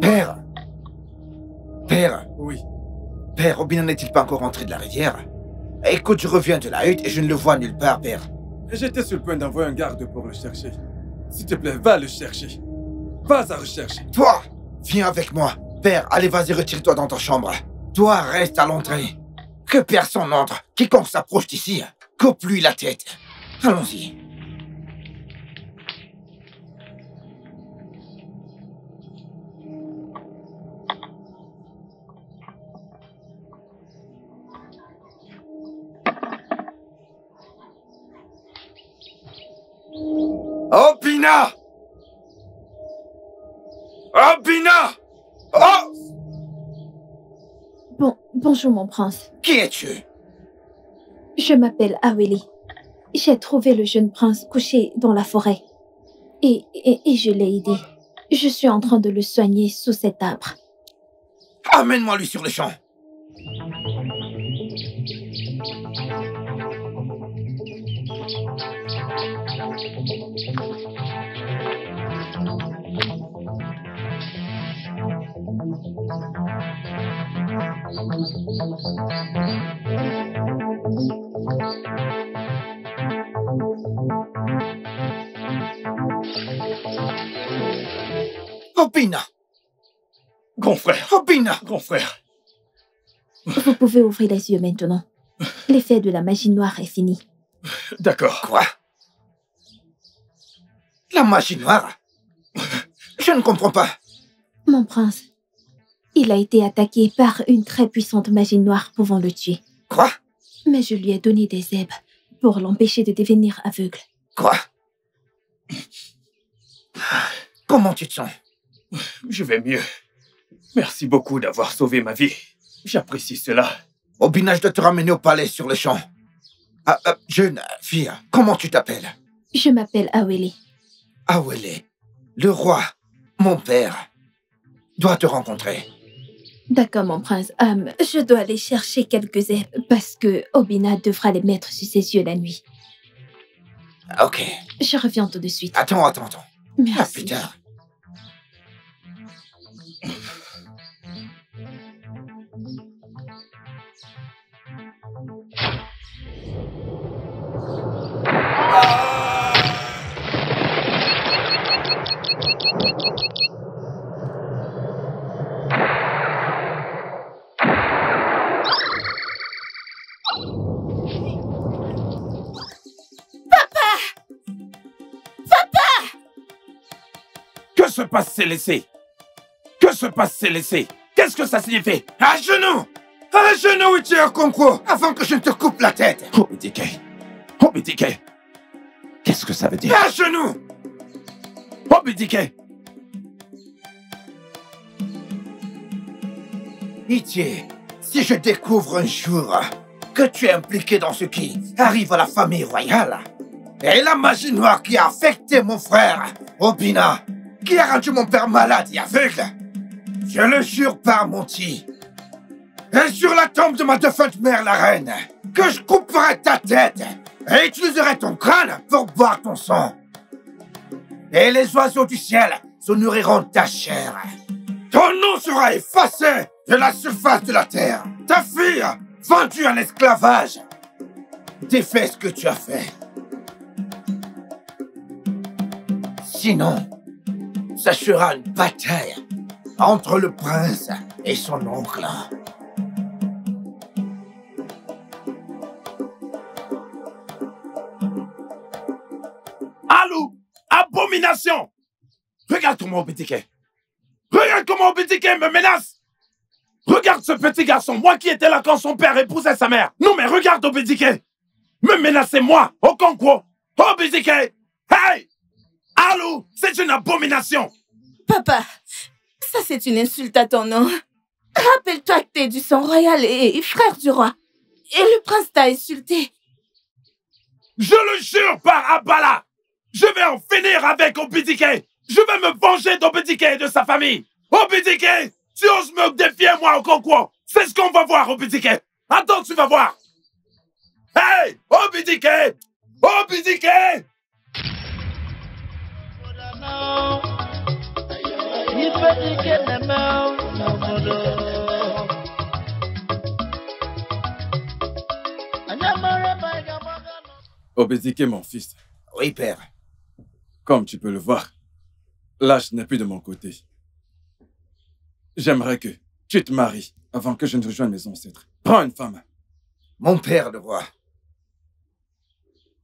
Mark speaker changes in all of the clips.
Speaker 1: Père! Père!
Speaker 2: Oui.
Speaker 1: Père, Obina n'est-il pas encore rentré de la rivière? Écoute, je reviens de la hutte et je ne le vois nulle part, père.
Speaker 2: J'étais sur le point d'envoyer un garde pour le chercher. S'il te plaît, va le chercher. Va à rechercher.
Speaker 1: Toi, viens avec moi. Père, allez, vas-y, retire-toi dans ta chambre. Toi, reste à l'entrée. Que personne n'entre. Quiconque s'approche d'ici, coupe-lui la tête. Allons-y. Obina! Obina! Oh!
Speaker 3: Bonjour mon prince.
Speaker 1: Qui es-tu?
Speaker 3: Je m'appelle Aweli. J'ai trouvé le jeune prince couché dans la forêt. Et je l'ai aidé. Je suis en train de le soigner sous cet arbre.
Speaker 1: Amène-moi lui sur le champ. Obina!
Speaker 4: Grand frère!
Speaker 1: Obina!
Speaker 4: Grand frère!
Speaker 3: Vous pouvez ouvrir les yeux maintenant. L'effet de la magie noire est fini.
Speaker 4: D'accord.
Speaker 1: Quoi? La magie noire? Je ne comprends pas.
Speaker 3: Mon prince, il a été attaqué par une très puissante magie noire pouvant le tuer.
Speaker 1: Quoi?
Speaker 3: Mais je lui ai donné des herbes pour l'empêcher de devenir aveugle.
Speaker 1: Quoi? Comment tu te sens?
Speaker 4: Je vais mieux. Merci beaucoup d'avoir sauvé ma vie. J'apprécie cela.
Speaker 1: Obina, je dois te ramener au palais sur le champ. Jeune fille, comment tu t'appelles?
Speaker 3: Je m'appelle Aweli.
Speaker 1: Aweli, le roi, mon père, doit te rencontrer.
Speaker 3: D'accord, mon prince. Je dois aller chercher quelques herbes parce que Obina devra les mettre sur ses yeux la nuit.
Speaker 1: Ok.
Speaker 3: Je reviens tout de suite.
Speaker 1: Attends.
Speaker 3: Merci.
Speaker 1: À plus tard.
Speaker 4: Que se passe, Célesté? Que se passe, Célesté? Qu'est-ce que ça signifie?
Speaker 1: À genoux! À genoux, Ichiro Konko, avant que je ne te coupe la tête!
Speaker 4: Obidike! Obidike! Qu'est-ce que ça veut dire?
Speaker 1: À genoux!
Speaker 4: Obidike!
Speaker 1: Ichi, si je découvre un jour que tu es impliqué dans ce qui arrive à la famille royale, et la magie noire qui a affecté mon frère, Obina, qui a rendu mon père malade et aveugle, je le jure par Monty, et sur la tombe de ma défunte mère, la reine, que je couperai ta tête et utiliserai ton crâne pour boire ton sang. Et les oiseaux du ciel se nourriront de ta chair. Ton nom sera effacé de la surface de la terre. Ta fille, vendue en esclavage. Défais ce que tu as fait. Sinon, ça sera une bataille entre le prince et son oncle.
Speaker 5: Alou, abomination! Regarde comment Obidike. Regarde comment Obidike me menace. Regarde ce petit garçon, moi qui étais là quand son père épousait sa mère. Non mais regarde Obidike. Me menacer moi, Okonkwo. Obidike. Hey! Alou, c'est une abomination.
Speaker 6: Papa, ça c'est une insulte à ton nom. Rappelle-toi que t'es du sang royal et frère du roi. Et le prince t'a insulté.
Speaker 5: Je le jure par Abala. Je vais en finir avec Obidike. Je vais me venger d'Obidike et de sa famille. Obidike, tu oses me défier moi Okonkwo. C'est ce qu'on va voir Obidike. Attends, tu vas voir. Hey, Obidike. Obidike.
Speaker 2: Obidike, mon fils.
Speaker 1: Oui, père.
Speaker 2: Comme tu peux le voir, l'âge n'est plus de mon côté. J'aimerais que tu te maries avant que je ne rejoigne mes ancêtres. Prends une femme.
Speaker 1: Mon père, le roi.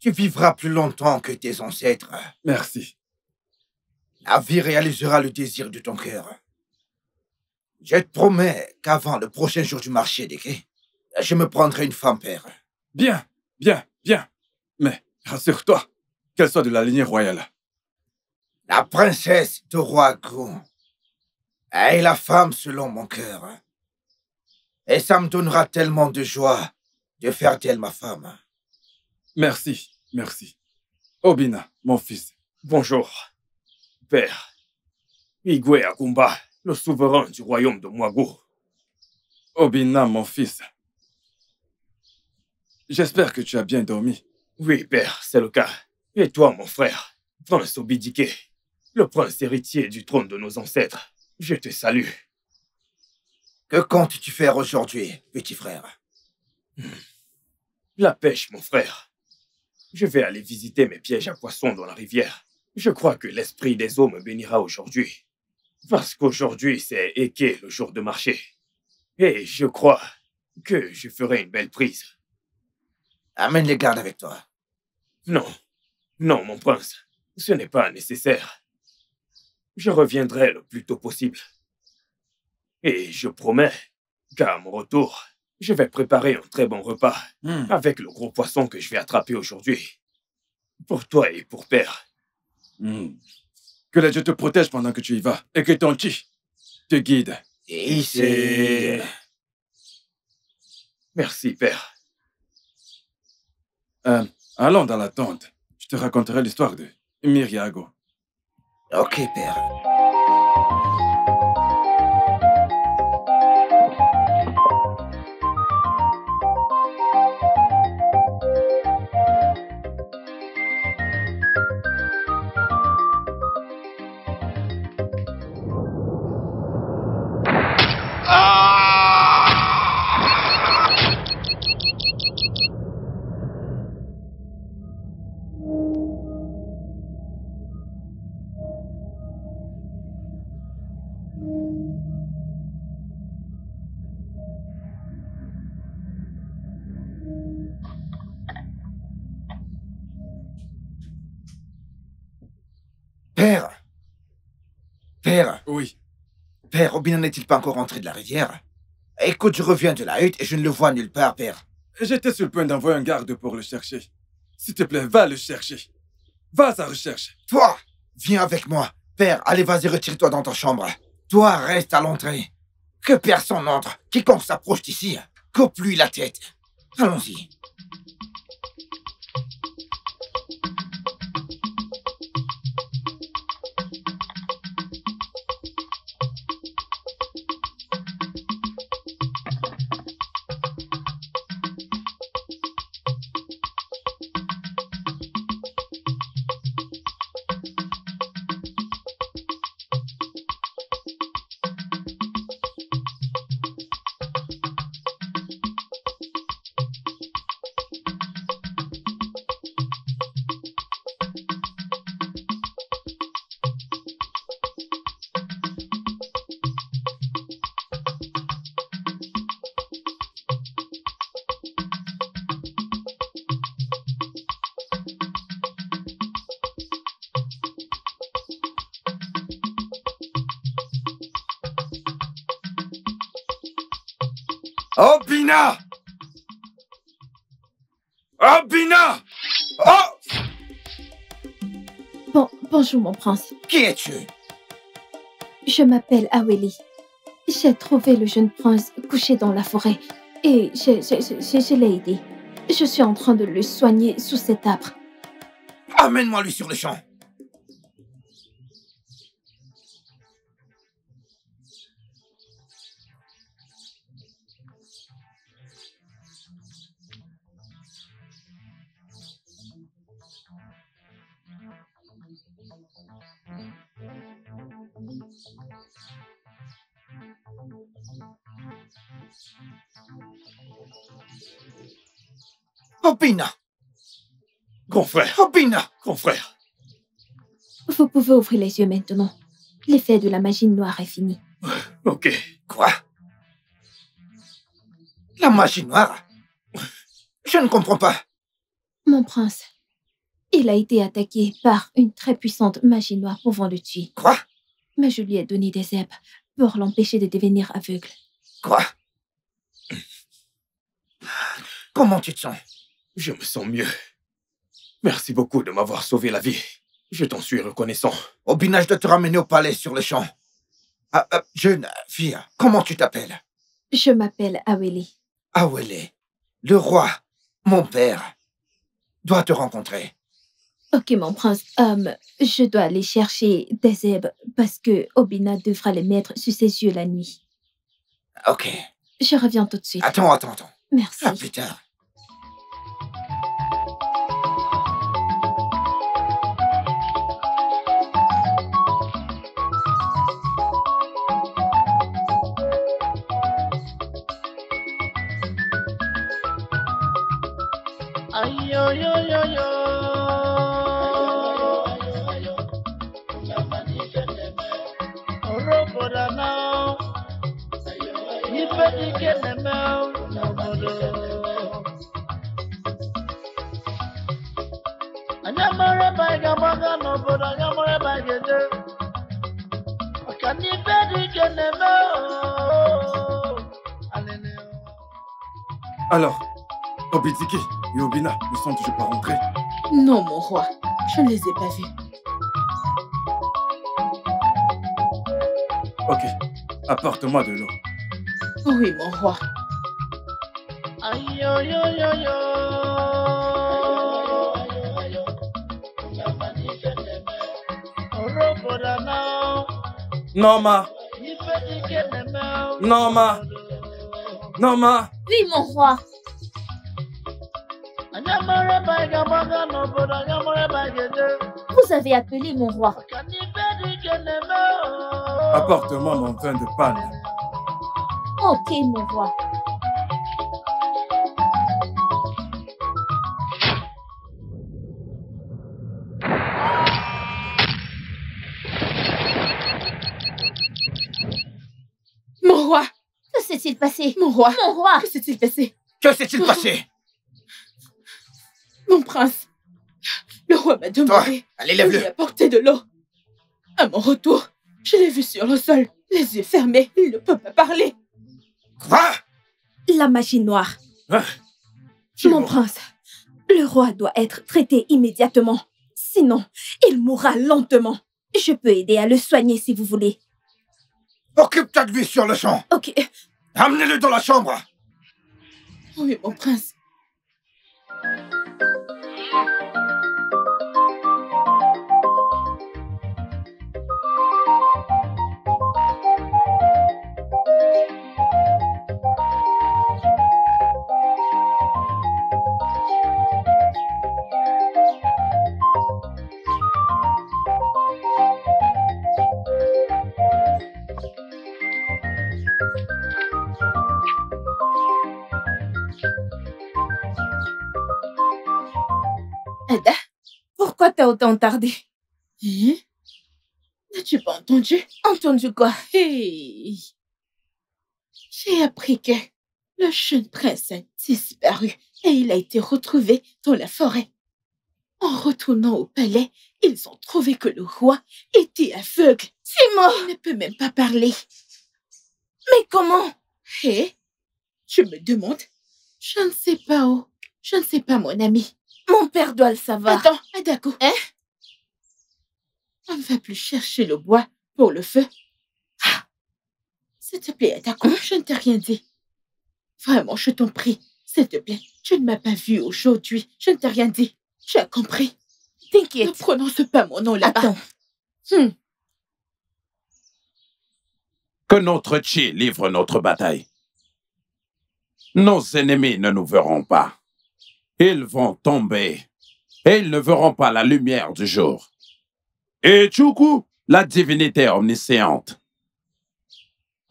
Speaker 1: Tu vivras plus longtemps que tes ancêtres.
Speaker 2: Merci.
Speaker 1: La vie réalisera le désir de ton cœur. Je te promets qu'avant le prochain jour du marché des quais, je me prendrai une femme, père.
Speaker 2: Bien, bien, bien. Mais rassure-toi, qu'elle soit de la lignée royale.
Speaker 1: La princesse de roi Gon est la femme selon mon cœur. Et ça me donnera tellement de joie de faire d'elle ma femme.
Speaker 2: Merci, merci. Obina, mon fils.
Speaker 4: Bonjour, père. Igwe Akumba, le souverain du royaume de Mwago.
Speaker 2: Obina, mon fils. J'espère que tu as bien dormi.
Speaker 4: Oui, père, c'est le cas. Et toi, mon frère, prince Obidike, le prince héritier du trône de nos ancêtres, je te salue.
Speaker 1: Que comptes-tu faire aujourd'hui, petit frère?
Speaker 4: La pêche, mon frère. Je vais aller visiter mes pièges à poissons dans la rivière. Je crois que l'esprit des eaux me bénira aujourd'hui. Parce qu'aujourd'hui, c'est Eke, le jour de marché. Et je crois que je ferai une belle prise.
Speaker 1: Amène les gardes avec toi.
Speaker 4: Non, non, mon prince, ce n'est pas nécessaire. Je reviendrai le plus tôt possible. Et je promets qu'à mon retour, je vais préparer un très bon repas avec le gros poisson que je vais attraper aujourd'hui. Pour toi et pour père.
Speaker 2: Que les dieux te protègent pendant que tu y vas et que ton chi te guide.
Speaker 1: Ici.
Speaker 4: Merci, père.
Speaker 2: Allons dans la tente. Je te raconterai l'histoire de Miriago.
Speaker 1: Ok, père. Père! Père!
Speaker 2: Oui.
Speaker 1: Père, Obina n'est-il pas encore rentré de la rivière? Écoute, je reviens de la hutte et je ne le vois nulle part, père.
Speaker 2: J'étais sur le point d'envoyer un garde pour le chercher. S'il te plaît, va le chercher. Va à sa recherche.
Speaker 1: Toi, viens avec moi. Père, allez, vas-y, retire-toi dans ta chambre. Toi, reste à l'entrée. Que personne n'entre. Quiconque s'approche d'ici, coupe-lui la tête. Allons-y. Obina! Obina! Oh!
Speaker 3: Bonjour, mon prince.
Speaker 1: Qui es-tu?
Speaker 3: Je m'appelle Aweli. J'ai trouvé le jeune prince couché dans la forêt et je l'ai aidé. Je suis en train de le soigner sous cet arbre.
Speaker 1: Amène-moi lui sur le champ. Obina!
Speaker 4: Grand frère,
Speaker 1: Obina!
Speaker 4: grand frère.
Speaker 3: Vous pouvez ouvrir les yeux maintenant. L'effet de la magie noire est fini.
Speaker 4: Ok.
Speaker 1: Quoi? La magie noire? Je ne comprends pas.
Speaker 3: Mon prince, il a été attaqué par une très puissante magie noire pouvant le tuer.
Speaker 1: Quoi?
Speaker 3: Mais je lui ai donné des herbes pour l'empêcher de devenir aveugle.
Speaker 1: Quoi? Comment tu te sens?
Speaker 4: Je me sens mieux. Merci beaucoup de m'avoir sauvé la vie. Je t'en suis reconnaissant.
Speaker 1: Obina, je dois te ramener au palais sur le champ. Jeune fille, comment tu t'appelles?
Speaker 3: Je m'appelle Aweli.
Speaker 1: Awele, le roi, mon père, doit te rencontrer.
Speaker 3: Ok, mon prince, je dois aller chercher des herbes parce que Obina devra les mettre sur ses yeux la nuit.
Speaker 1: Ok.
Speaker 3: Je reviens tout de suite.
Speaker 1: Attends.
Speaker 3: Merci.
Speaker 1: À plus tard.
Speaker 2: Alors, Obidike et Obina ne sont toujours pas rentrés.
Speaker 6: Non, mon roi, je ne les ai pas vus.
Speaker 2: Ok, apporte-moi de l'eau.
Speaker 6: Oui, mon roi.
Speaker 2: Norma! Norma! Norma!
Speaker 3: Oui, mon roi. Vous avez appelé mon roi.
Speaker 2: Apporte-moi mon vin de palme.
Speaker 3: Ok, mon roi.
Speaker 6: Mon roi!
Speaker 3: Que s'est-il passé?
Speaker 6: Mon roi!
Speaker 3: Mon roi!
Speaker 6: Que s'est-il passé?
Speaker 1: Que s'est-il passé?
Speaker 6: Mon prince, le roi m'a demandé
Speaker 1: Allez,
Speaker 6: de lui
Speaker 1: lève-le.
Speaker 6: apporter de l'eau. À mon retour, je l'ai vu sur le sol, les yeux fermés, il ne peut pas parler.
Speaker 1: Quoi?
Speaker 3: La magie noire.
Speaker 4: Hein?
Speaker 3: Mon prince, le roi doit être traité immédiatement. Sinon, il mourra lentement. Je peux aider à le soigner si vous voulez.
Speaker 1: Occupe-toi de lui sur le champ.
Speaker 3: Ok.
Speaker 1: Amenez-le dans la chambre.
Speaker 6: Oui, mon prince. Ada, pourquoi t'as autant tardé? Hein? N'as-tu pas entendu? Entendu quoi? Hey. J'ai appris que le jeune prince a disparu et il a été retrouvé dans la forêt. En retournant au palais, ils ont trouvé que le roi était aveugle. C'est mort! Il ne peut même pas parler. Mais comment? Hé, Tu me demandes? Je ne sais pas, oh. Je ne sais pas, mon ami. Mon père doit le savoir. Attends, Adako. Hein? On ne va plus chercher le bois pour le feu. Ah. S'il te plaît, Adako, je ne t'ai rien dit. Vraiment, je t'en prie. S'il te plaît, tu ne m'as pas vu aujourd'hui. Je ne t'ai rien dit. Tu as compris? T'inquiète. Ne prononce pas mon nom là-bas. Attends.
Speaker 5: Que notre Chi livre notre bataille. Nos ennemis ne nous verront pas. Ils vont tomber et ils ne verront pas la lumière du jour. Et Chuku, la divinité omnisciente.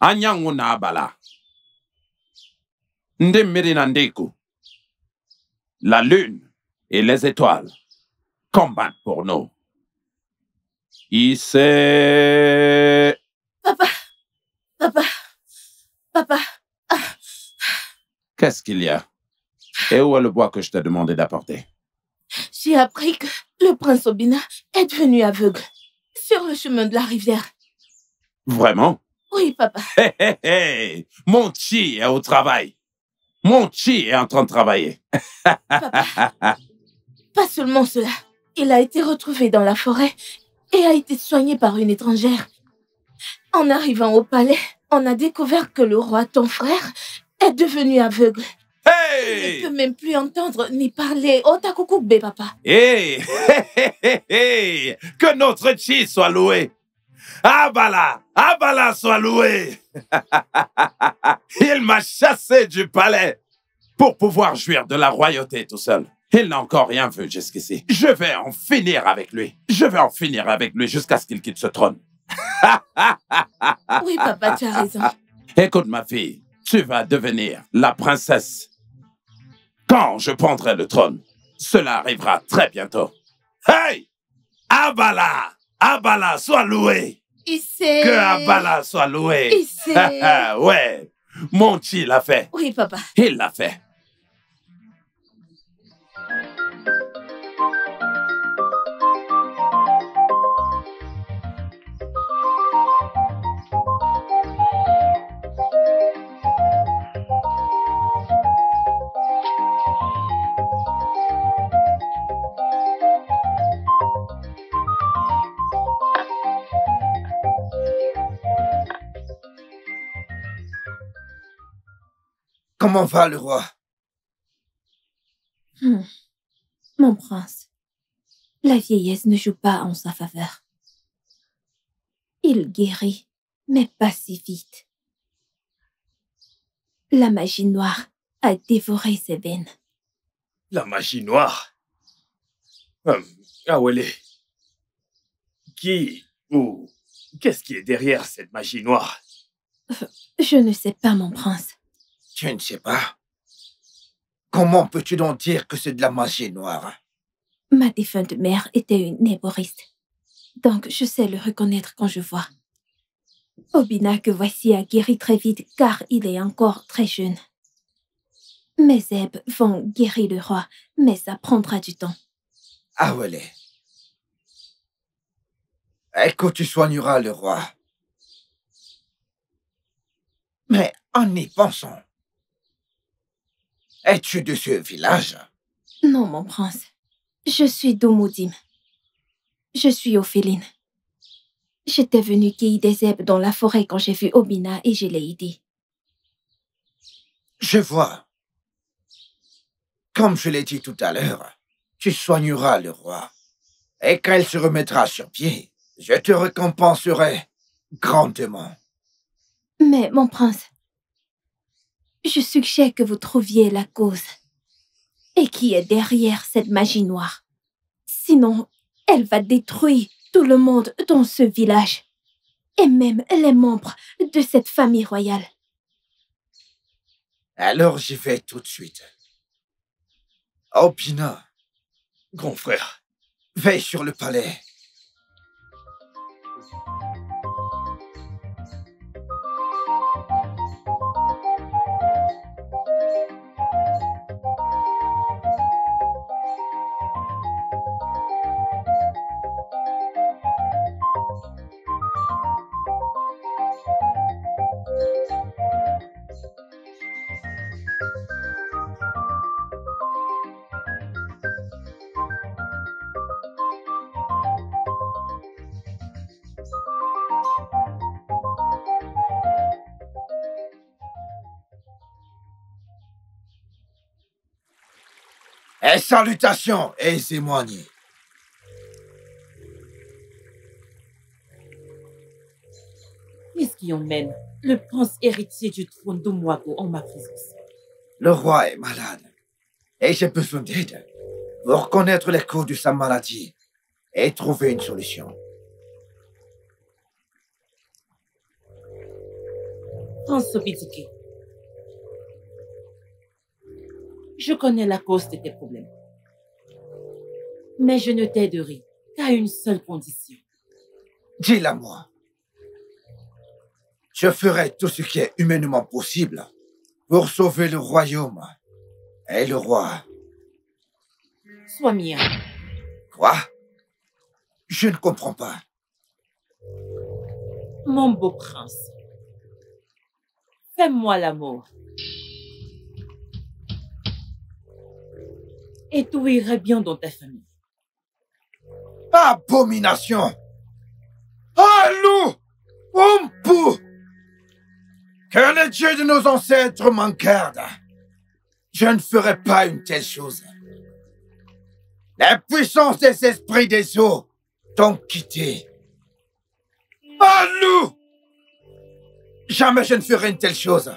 Speaker 5: Anyanguna Abala. Ndimirinandiku. La lune et les étoiles combattent pour nous. Ici.
Speaker 6: Papa.
Speaker 5: Qu'est-ce qu'il y a? Et où est le bois que je t'ai demandé d'apporter?
Speaker 6: J'ai appris que le prince Obina est devenu aveugle sur le chemin de la rivière.
Speaker 5: Vraiment?
Speaker 6: Oui, papa.
Speaker 5: Hey. Mon chi est au travail. Mon chi est en train de travailler.
Speaker 6: Papa, pas seulement cela. Il a été retrouvé dans la forêt et a été soigné par une étrangère. En arrivant au palais, on a découvert que le roi, ton frère, est devenu aveugle.
Speaker 5: Hey!
Speaker 6: Il ne peut même plus entendre ni parler. Otakukube, papa.
Speaker 5: Hey! Que notre chi soit loué. Abala soit loué. Il m'a chassé du palais pour pouvoir jouir de la royauté tout seul. Il n'a encore rien vu jusqu'ici. Je vais en finir avec lui. Je vais en finir avec lui jusqu'à ce qu'il quitte ce trône.
Speaker 6: Oui, papa, tu as raison.
Speaker 5: Écoute, ma fille, tu vas devenir la princesse. Quand je prendrai le trône, cela arrivera très bientôt. Hey! Abala, sois loué.
Speaker 6: Ici.
Speaker 5: Que Abala soit loué.
Speaker 6: Ici.
Speaker 5: Ouais, mon chi l'a fait.
Speaker 6: Oui, papa.
Speaker 5: Il l'a fait.
Speaker 1: Comment va le roi?
Speaker 3: Mon prince, la vieillesse ne joue pas en sa faveur. Il guérit, mais pas si vite. La magie noire a dévoré ses veines.
Speaker 4: La magie noire? Awele. Qui ou qu'est-ce qui est derrière cette magie noire?
Speaker 3: Je ne sais pas, mon prince.
Speaker 1: Tu ne sais pas? Comment peux-tu donc dire que c'est de la magie noire?
Speaker 3: Ma défunte mère était une néboriste. Donc, je sais le reconnaître quand je vois. Obina que voici a guéri très vite car il est encore très jeune. Mes Zeb vont guérir le roi, mais ça prendra du temps.
Speaker 1: Awele. Écoute, tu soigneras le roi. Mais en y pensant, es-tu de ce village?
Speaker 3: Non, mon prince. Je suis d'Omoudim. Je suis Ophéline. J'étais venue cueillir des herbes dans la forêt quand j'ai vu Obina et je l'ai aidé.
Speaker 1: Je vois. Comme je l'ai dit tout à l'heure, tu soigneras le roi. Et quand il se remettra sur pied, je te récompenserai grandement.
Speaker 3: Mais, mon prince, je suggère que vous trouviez la cause. Et qui est derrière cette magie noire. Sinon, elle va détruire tout le monde dans ce village. Et même les membres de cette famille royale.
Speaker 1: Alors j'y vais tout de suite. Obina,
Speaker 4: Grand frère.
Speaker 1: veille sur le palais. Et salutations, Ezemwani.
Speaker 6: Qu'est-ce qui emmène le prince héritier du trône d'Omwago en ma présence?
Speaker 1: Le roi est malade. Et j'ai besoin d'aide pour connaître les causes de sa maladie et trouver une solution.
Speaker 6: Prince Obidike, je connais la cause de tes problèmes. Mais je ne t'aiderai qu'à une seule condition.
Speaker 1: Dis-la moi. Je ferai tout ce qui est humainement possible pour sauver le royaume et le roi.
Speaker 6: Sois mien.
Speaker 1: Quoi? Je ne comprends pas.
Speaker 6: Mon beau prince, fais-moi l'amour. Et tout irait bien dans ta famille.
Speaker 1: Abomination! Alou! Ompu! Que les dieux de nos ancêtres m'en gardent. Je ne ferai pas une telle chose. La puissance des esprits des eaux t'ont quitté. Alou! Jamais je ne ferai une telle chose.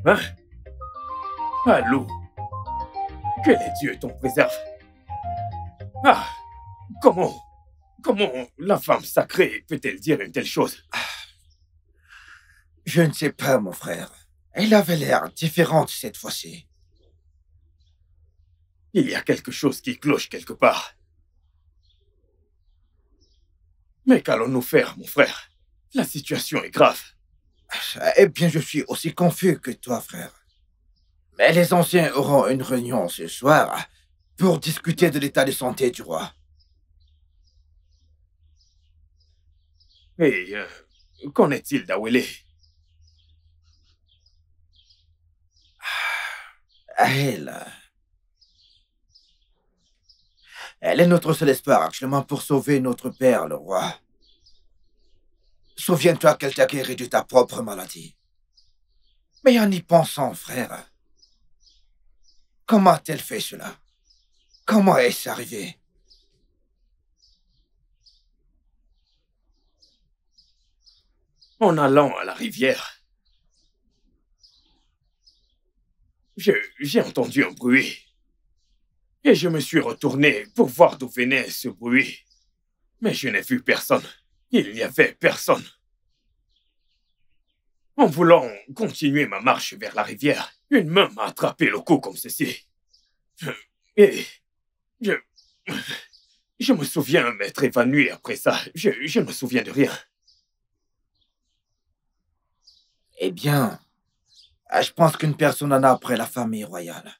Speaker 4: Hein? Allô? Que les dieux t'en préservent. Ah! Comment la femme sacrée peut-elle dire une telle chose?
Speaker 1: Je ne sais pas, mon frère. Elle avait l'air différente cette fois-ci.
Speaker 4: Il y a quelque chose qui cloche quelque part. Mais qu'allons-nous faire, mon frère? La situation est grave.
Speaker 1: Eh bien, je suis aussi confus que toi, frère. Mais les anciens auront une réunion ce soir pour discuter de l'état de santé du roi.
Speaker 4: Et qu'en est-il d'Awele?
Speaker 1: Elle est notre seul espoir actuellement pour sauver notre père, le roi. Souviens-toi qu'elle t'a guéri de ta propre maladie. Mais en y pensant, frère, comment a-t-elle fait cela? Comment est-ce arrivé?
Speaker 4: En allant à la rivière, j'ai entendu un bruit. Et je me suis retourné pour voir d'où venait ce bruit. Mais je n'ai vu personne. Il n'y avait personne. En voulant continuer ma marche vers la rivière, une main m'a attrapé le cou comme ceci. Et je me souviens m'être évanoui après ça. Je ne me souviens de rien.
Speaker 1: Eh bien, je pense qu'une personne en a après la famille royale.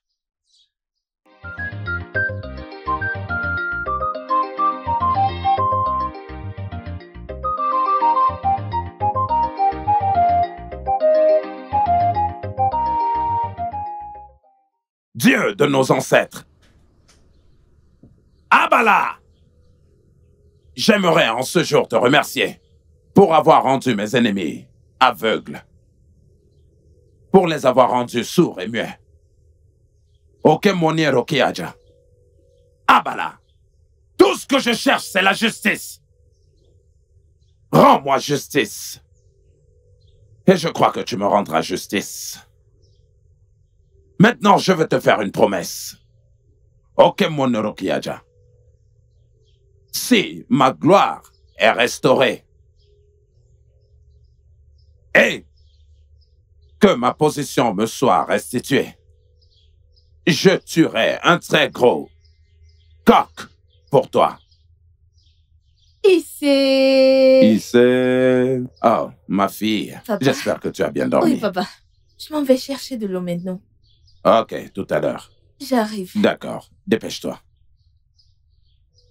Speaker 5: Dieu de nos ancêtres. Abala! J'aimerais en ce jour te remercier pour avoir rendu mes ennemis aveugles, pour les avoir rendus sourds et muets. Okemoni Rokiaja. Abala! Tout ce que je cherche, c'est la justice. Rends-moi justice. Et je crois que tu me rendras justice. Maintenant, je veux te faire une promesse. Okemoni Rokiaja. Si ma gloire est restaurée et que ma position me soit restituée, je tuerai un très gros coq pour toi. Issé. Oh, ma fille.
Speaker 6: Papa.
Speaker 5: J'espère que tu as bien dormi.
Speaker 6: Oui, papa. Je m'en vais chercher de l'eau maintenant.
Speaker 5: Ok, tout à l'heure.
Speaker 6: J'arrive.
Speaker 5: D'accord, dépêche-toi.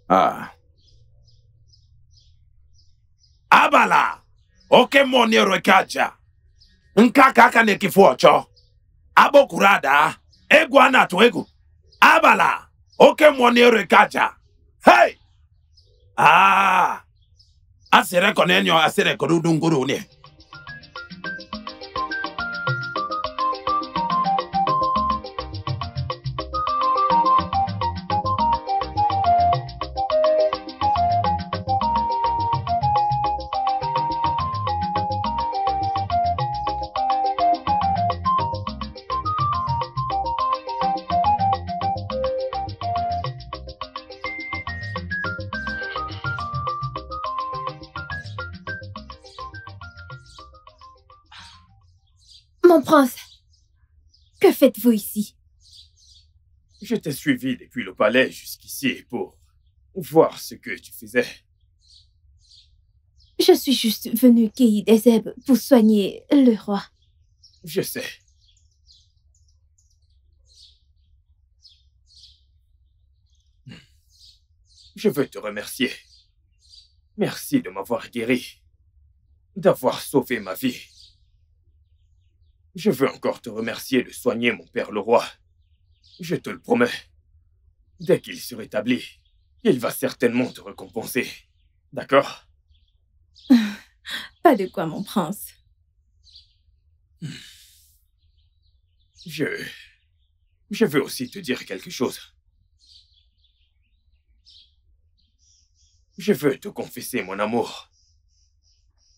Speaker 5: Ah. Abala! oke monero kaja. Nkaka ne kifuocho. Abo kurada. Egu anatu egu. Abala. Oke monero kaja. Hey! Ah! Asere konenyo asere korudunguru ne.
Speaker 3: Mon prince, que faites-vous ici?
Speaker 4: Je t'ai suivi depuis le palais jusqu'ici pour voir ce que tu faisais.
Speaker 3: Je suis juste venue cueillir des herbes pour soigner le roi.
Speaker 4: Je sais. Je veux te remercier. Merci de m'avoir guéri, d'avoir sauvé ma vie. Je veux encore te remercier de soigner mon père le roi. Je te le promets. Dès qu'il se rétablit, il va certainement te récompenser. D'accord?
Speaker 3: Pas de quoi, mon prince.
Speaker 4: Je veux aussi te dire quelque chose. Je veux te confesser mon amour.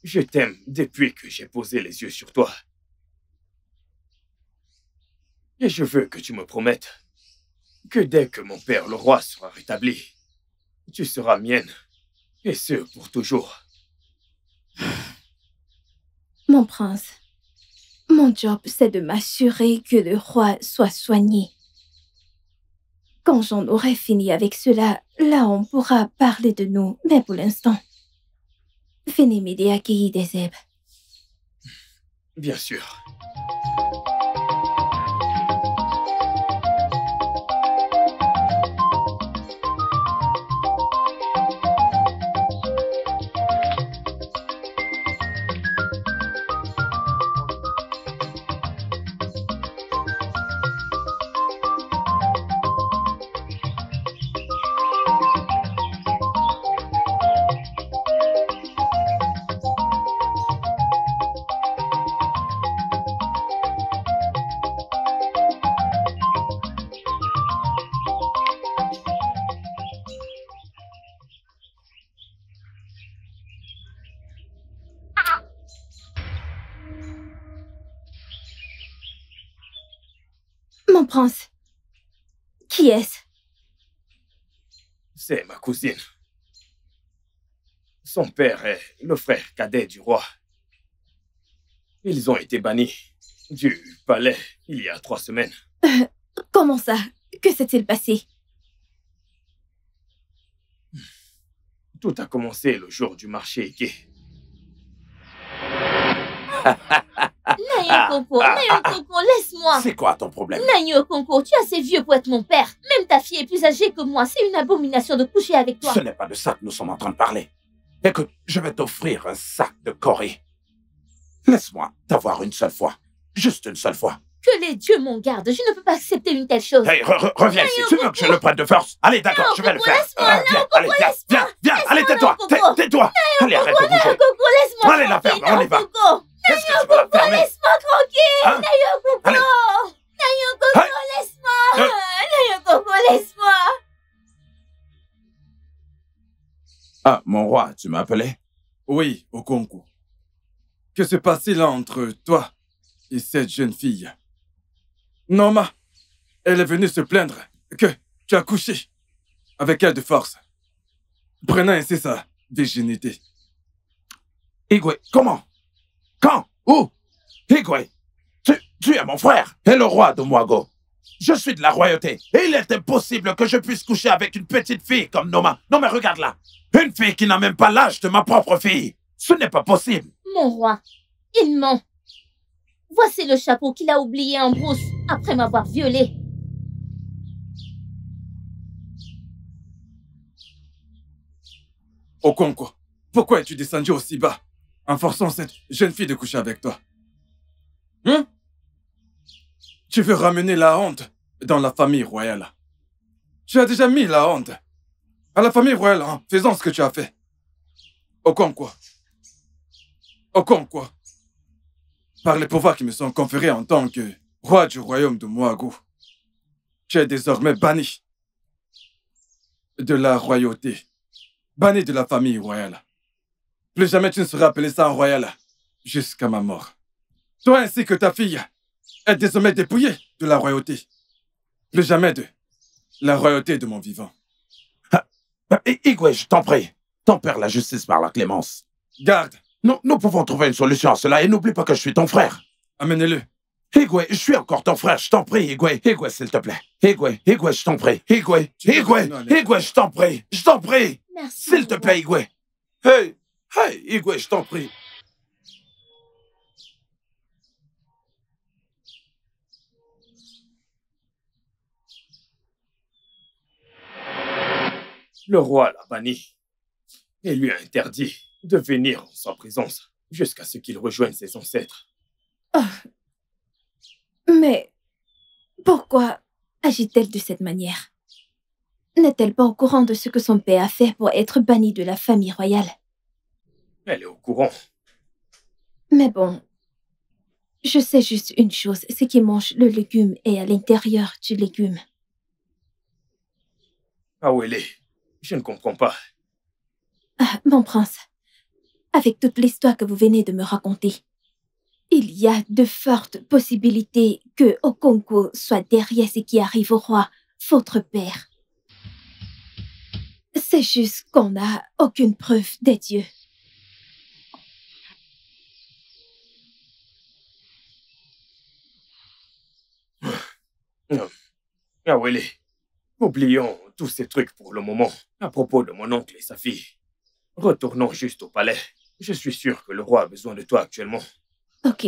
Speaker 4: Je t'aime depuis que j'ai posé les yeux sur toi. Et je veux que tu me promettes que dès que mon père le roi sera rétabli, tu seras mienne, et ce pour toujours.
Speaker 3: Mon prince, mon job, c'est de m'assurer que le roi soit soigné. Quand j'en aurai fini avec cela, là on pourra parler de nous. Mais pour l'instant, venez m'aider à cueillir des herbes.
Speaker 4: Bien sûr.
Speaker 3: Mon prince, qui est-ce?
Speaker 4: C'est ma cousine. Son père est le frère cadet du roi. Ils ont été bannis du palais il y a 3 semaines.
Speaker 3: Comment ça? Que s'est-il passé?
Speaker 4: Tout a commencé le jour du marché Ike.
Speaker 6: Nayo Koko, laisse-moi.
Speaker 5: C'est quoi ton problème?
Speaker 6: Nayo Koko, tu es assez vieux pour être mon père. Même ta fille est plus âgée que moi. C'est une abomination de coucher avec toi.
Speaker 5: Ce n'est pas de ça que nous sommes en train de parler. Écoute, je vais t'offrir un sac de Corée. Laisse-moi t'avoir une seule fois. Juste une seule fois.
Speaker 6: Que les dieux m'en gardent. Je ne peux pas accepter une telle chose.
Speaker 5: Hey, reviens ici. Tu veux que je le prenne de force? Allez, d'accord, je vais le faire. Viens, allez, viens, allez, tais-toi. Tais-toi. Allez, arrête de bouger.
Speaker 6: Koko, laisse-moi.
Speaker 5: Allez, la ferme, on y va. Qu'est-ce que tu
Speaker 6: Koko,
Speaker 5: vas fermer?
Speaker 6: laisse-moi tranquille.
Speaker 5: Hein?
Speaker 6: Nayo Koko.
Speaker 5: Allez.
Speaker 6: Nayo Koko,
Speaker 5: Hey.
Speaker 6: laisse-moi. Nayo Koko, laisse-moi.
Speaker 5: Ah, mon roi, tu m'appelais?
Speaker 2: Oui, Okonko. Que se passe-t-il entre toi et cette jeune fille? Norma, elle est venue se plaindre que tu as couché avec elle de force, prenant ainsi sa virginité.
Speaker 5: Igwe, comment? Quand? Où? Igwe, tu es mon frère et le roi de Mwago. Je suis de la royauté et il est impossible que je puisse coucher avec une petite fille comme Noma. Non mais regarde-la, une fille qui n'a même pas l'âge de ma propre fille. Ce n'est pas possible.
Speaker 6: Mon roi, il ment. Voici le chapeau qu'il a oublié en brousse après m'avoir violée.
Speaker 2: Okonko, pourquoi es-tu descendu aussi bas en forçant cette jeune fille de coucher avec toi. Hein? Tu veux ramener la honte dans la famille royale. Tu as déjà mis la honte à la famille royale en faisant ce que tu as fait. Okonkwo. Okonkwo. Par les pouvoirs qui me sont conférés en tant que roi du royaume de Moagu, tu es désormais banni de la royauté, banni de la famille royale. Plus jamais tu ne seras appelé ça un royal jusqu'à ma mort. Toi ainsi que ta fille êtes désormais dépouillés de la royauté. Plus jamais de la royauté de mon vivant.
Speaker 5: Igwe, je t'en prie. Tempère la justice par la clémence.
Speaker 2: Garde.
Speaker 5: Nous pouvons trouver une solution à cela et n'oublie pas que je suis ton frère.
Speaker 2: Amenez-le.
Speaker 5: Igwe, je suis encore ton frère, je t'en prie, Igwe. Igwe, s'il te plaît. Igwe, je t'en prie. Igwe, je t'en prie. Je t'en prie.
Speaker 6: Merci.
Speaker 5: S'il te plaît, Igwe. Hey, Igwe, je t'en prie.
Speaker 4: Le roi l'a banni et lui a interdit de venir en sa présence jusqu'à ce qu'il rejoigne ses ancêtres.
Speaker 3: Oh. Mais pourquoi agit-elle de cette manière? N'est-elle pas au courant de ce que son père a fait pour être banni de la famille royale?
Speaker 4: Elle est au courant.
Speaker 3: Mais bon, je sais juste une chose, c'est qu'il mange le légume est à l'intérieur du légume.
Speaker 4: Awele, je ne comprends pas.
Speaker 3: Ah, mon prince, avec toute l'histoire que vous venez de me raconter, il y a de fortes possibilités que Okonkwo soit derrière ce qui arrive au roi, votre père. C'est juste qu'on n'a aucune preuve des dieux.
Speaker 4: Awele, oublions tous ces trucs pour le moment à propos de mon oncle et sa fille. Retournons juste au palais. Je suis sûr que le roi a besoin de toi actuellement.
Speaker 3: Ok.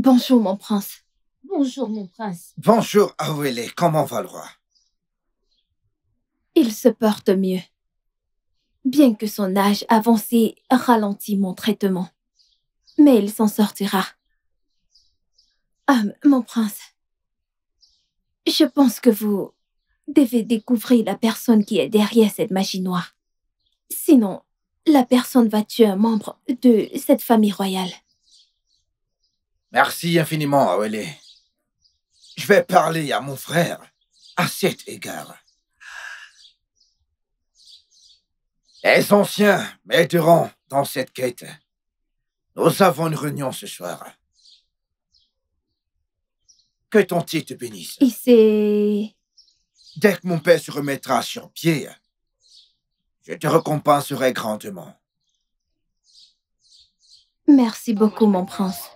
Speaker 3: Bonjour, mon prince.
Speaker 6: Bonjour, mon prince.
Speaker 1: Bonjour, Awele. Comment va le roi?
Speaker 3: Il se porte mieux. Bien que son âge avancé ralentit mon traitement. Mais il s'en sortira. Ah, mon prince. Je pense que vous devez découvrir la personne qui est derrière cette magie noire. Sinon, la personne va tuer un membre de cette famille royale.
Speaker 1: Merci infiniment, Awele. Je vais parler à mon frère à cet égard. Les anciens m'aideront dans cette quête. Nous avons une réunion ce soir. Que ton titre te bénisse.
Speaker 3: Et c'est...
Speaker 1: Dès que mon père se remettra sur pied, je te récompenserai grandement.
Speaker 3: Merci beaucoup, mon prince.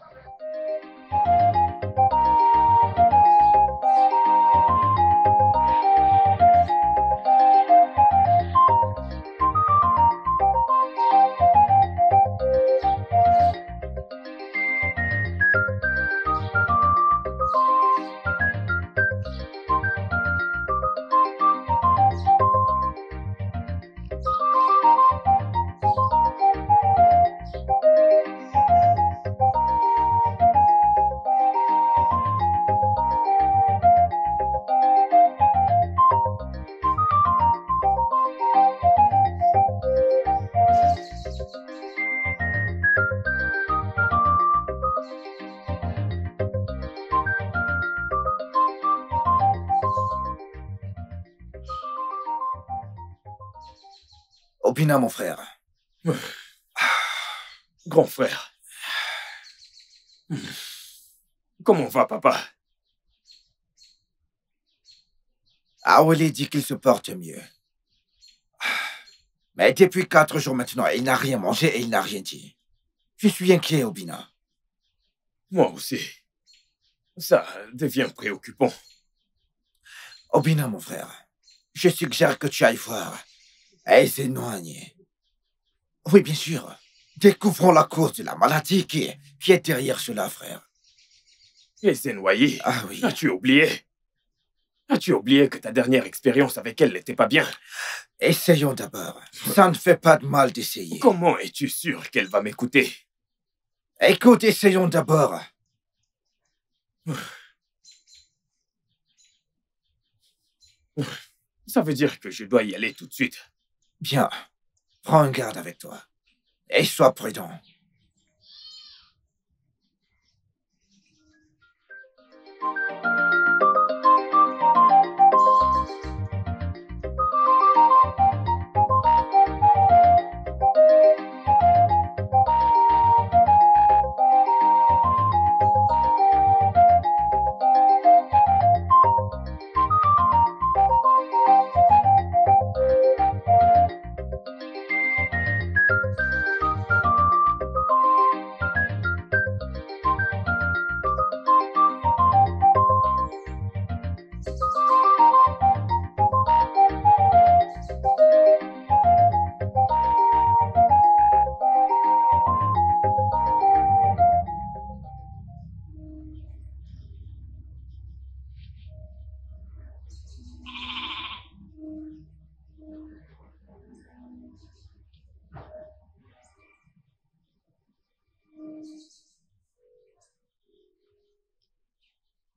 Speaker 1: Obina, mon frère.
Speaker 4: Grand frère. Comment va, papa?
Speaker 1: Awele dit qu'il se porte mieux. Mais depuis 4 jours maintenant, il n'a rien mangé et il n'a rien dit. Je suis inquiet, Obina.
Speaker 4: Moi aussi. Ça devient préoccupant.
Speaker 1: Obina, mon frère, je suggère que tu ailles voir et s'éloigner. Oui, bien sûr. Découvrons la cause de la maladie qui est derrière cela, frère.
Speaker 4: Et c'est noyé.
Speaker 1: Ah oui.
Speaker 4: As-tu oublié? As-tu oublié que ta dernière expérience avec elle n'était pas bien?
Speaker 1: Essayons d'abord. Ça ne fait pas de mal d'essayer.
Speaker 4: Comment es-tu sûr qu'elle va m'écouter?
Speaker 1: Écoute, essayons d'abord.
Speaker 4: Ça veut dire que je dois y aller tout de suite.
Speaker 1: Bien. Prends un garde avec toi. Et sois prudent.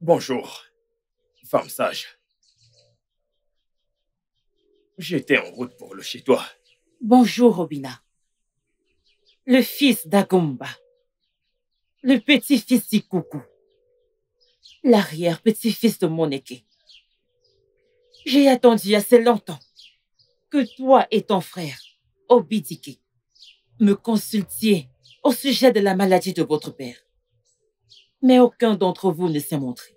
Speaker 4: Bonjour, femme sage. J'étais en route pour le chez-toi.
Speaker 6: Bonjour, Obina. Le fils d'Agumba. Le petit-fils d'Ikuku. L'arrière-petit-fils de Moneke. J'ai attendu assez longtemps que toi et ton frère, Obidike, me consultiez au sujet de la maladie de votre père. Mais aucun d'entre vous ne s'est montré.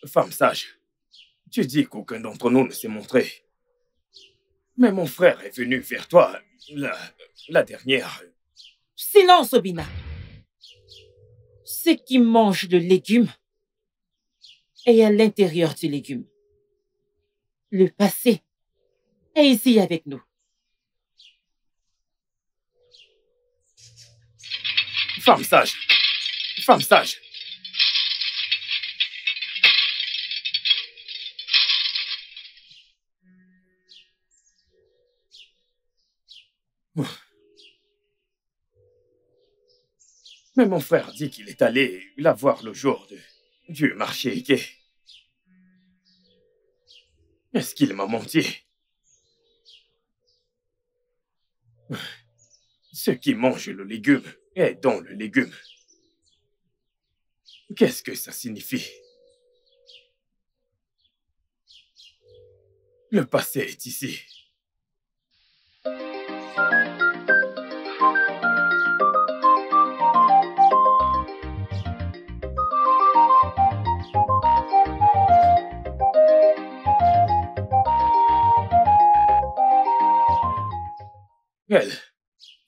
Speaker 4: Femme sage, tu dis qu'aucun d'entre nous ne s'est montré. Mais mon frère est venu vers toi la dernière.
Speaker 6: Silence, Obina. Ce qui mange le légume est à l'intérieur du légume. Le passé est ici avec nous.
Speaker 4: Femme sage, femme sage. Mais mon frère dit qu'il est allé la voir le jour du marché Ike. Est-ce qu'il m'a menti? Ce qui mange le légume est dans le légume. Qu'est-ce que ça signifie? Le passé est ici.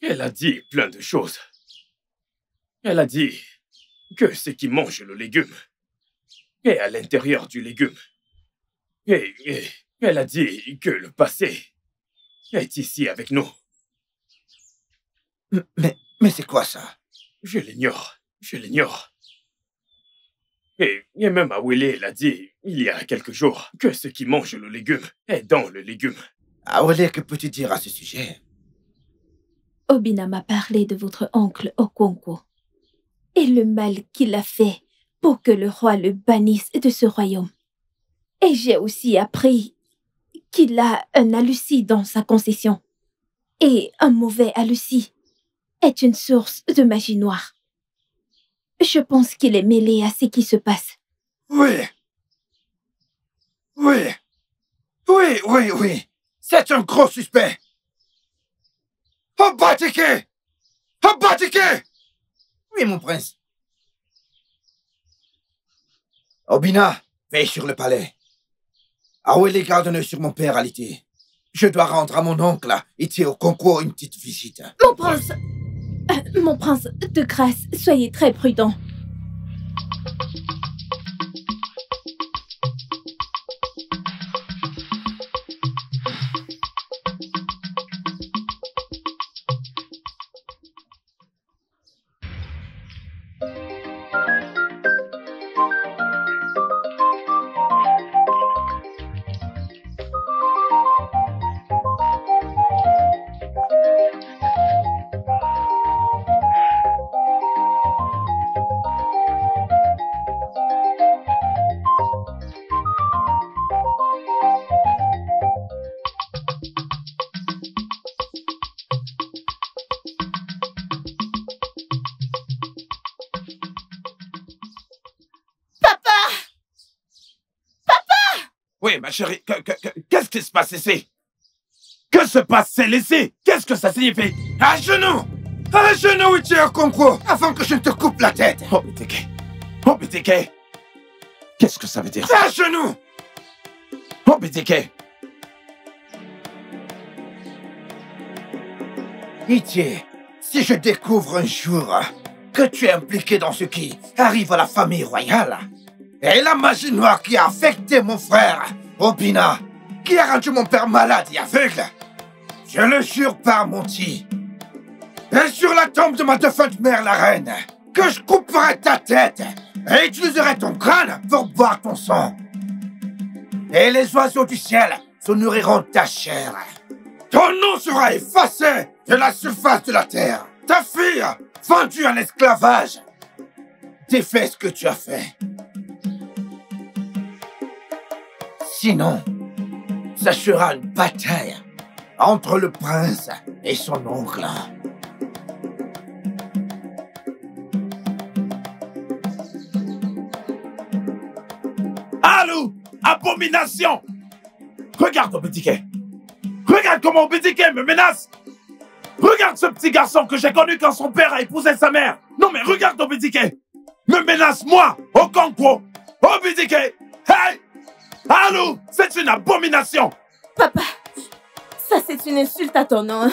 Speaker 4: Elle a dit plein de choses. Elle a dit que ce qui mange le légume est à l'intérieur du légume. Et elle a dit que le passé est ici avec nous.
Speaker 1: Mais c'est quoi ça?
Speaker 4: Je l'ignore. Et même Awele l'a dit il y a quelques jours que ce qui mange le légume est dans le légume.
Speaker 1: Awele, que peux-tu dire à ce sujet?
Speaker 3: Obina m'a parlé de votre oncle Okonkwo et le mal qu'il a fait pour que le roi le bannisse de ce royaume. Et j'ai aussi appris qu'il a un Alusi dans sa concession. Et un mauvais Alusi est une source de magie noire. Je pense qu'il est mêlé à ce qui se passe.
Speaker 1: Oui. C'est un gros suspect. Obadike! Oui, mon prince. Obina, veille sur le palais. Awele garde un œil sur mon père, Alité. Je dois rendre à mon oncle, Ité au concours, une petite visite.
Speaker 3: Mon prince, de grâce, soyez très prudent.
Speaker 5: Oui, ma chérie, qu'est-ce qui se passe ici? Que se passe-t-il ici? Qu'est-ce que ça signifie?
Speaker 1: À genoux! À genoux, Ité au concours, avant que je ne te coupe la tête!
Speaker 5: Oh, BTK! Oh, BTK! Qu'est-ce que ça veut dire?
Speaker 1: À genoux!
Speaker 5: Oh, BTK!
Speaker 1: Ité, si je découvre un jour que tu es impliqué dans ce qui arrive à la famille royale, et la magie noire qui a affecté mon frère, Obina, qui a rendu mon père malade et aveugle, je le jure par Monty, et sur la tombe de ma défunte mère, la reine, que je couperai ta tête et utiliserai ton crâne pour boire ton sang. Et les oiseaux du ciel se nourriront de ta chair. Ton nom sera effacé de la surface de la terre. Ta fille, vendue en esclavage. Défais ce que tu as fait. Sinon, ça sera une bataille entre le prince et son oncle.
Speaker 5: Alou! Abomination! Regarde Obédiquet! Regarde comment Obédiquet me menace! Regarde ce petit garçon que j'ai connu quand son père a épousé sa mère! Non mais regarde Obédiquet! Me menace moi, Okonkwo! Obédiquet! Hey! Alou! C'est une abomination!
Speaker 6: Papa, ça c'est une insulte à ton nom.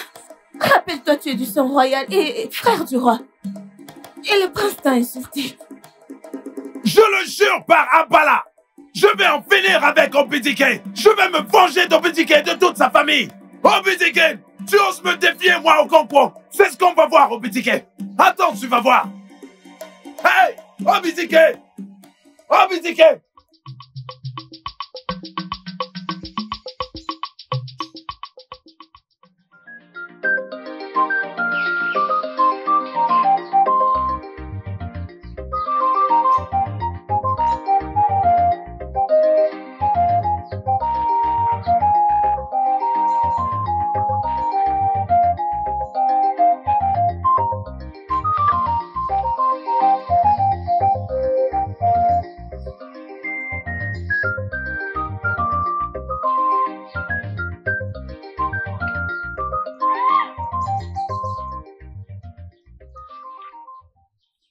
Speaker 6: Rappelle-toi, tu es du sang royal et frère du roi. Et le prince t'a insulté.
Speaker 5: Je le jure par Abala! Je vais en finir avec Obédiquet! Je vais me venger d'Obédiquet et de toute sa famille! Obédiquet! Tu oses me défier, moi, Okonkwo! C'est ce qu'on va voir, Obédiquet! Attends, tu vas voir! Hey! Obédiquet! Obédiquet!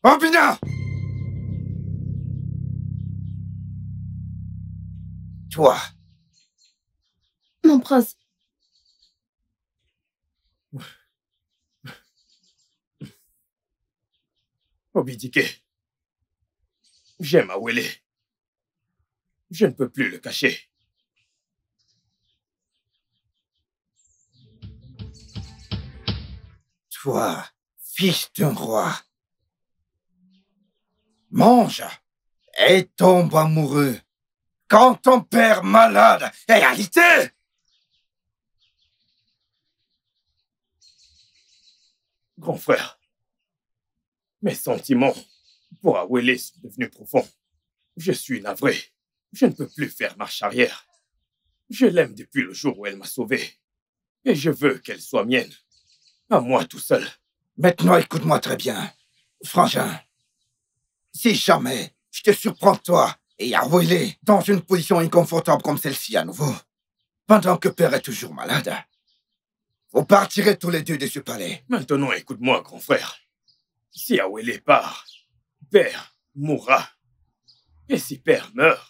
Speaker 1: Obina! Toi,
Speaker 3: Mon prince,
Speaker 4: Obédiquet, j'aime Awele. Je ne peux plus le cacher.
Speaker 1: toi, fils d'un roi, mange et tombe amoureux quand ton père malade est alité.
Speaker 4: Grand frère, mes sentiments pour Awele sont devenus profonds. Je suis navré. Je ne peux plus faire marche arrière. Je l'aime depuis le jour où elle m'a sauvé. Et je veux qu'elle soit mienne. À moi tout seul.
Speaker 1: Maintenant, écoute-moi très bien, frangin. Si jamais je te surprends, toi et Awele, dans une position inconfortable comme celle-ci à nouveau, pendant que père est toujours malade, vous partirez tous les deux de ce palais.
Speaker 4: Maintenant, écoute-moi, grand frère. Si Awele part, père mourra. Et si père meurt,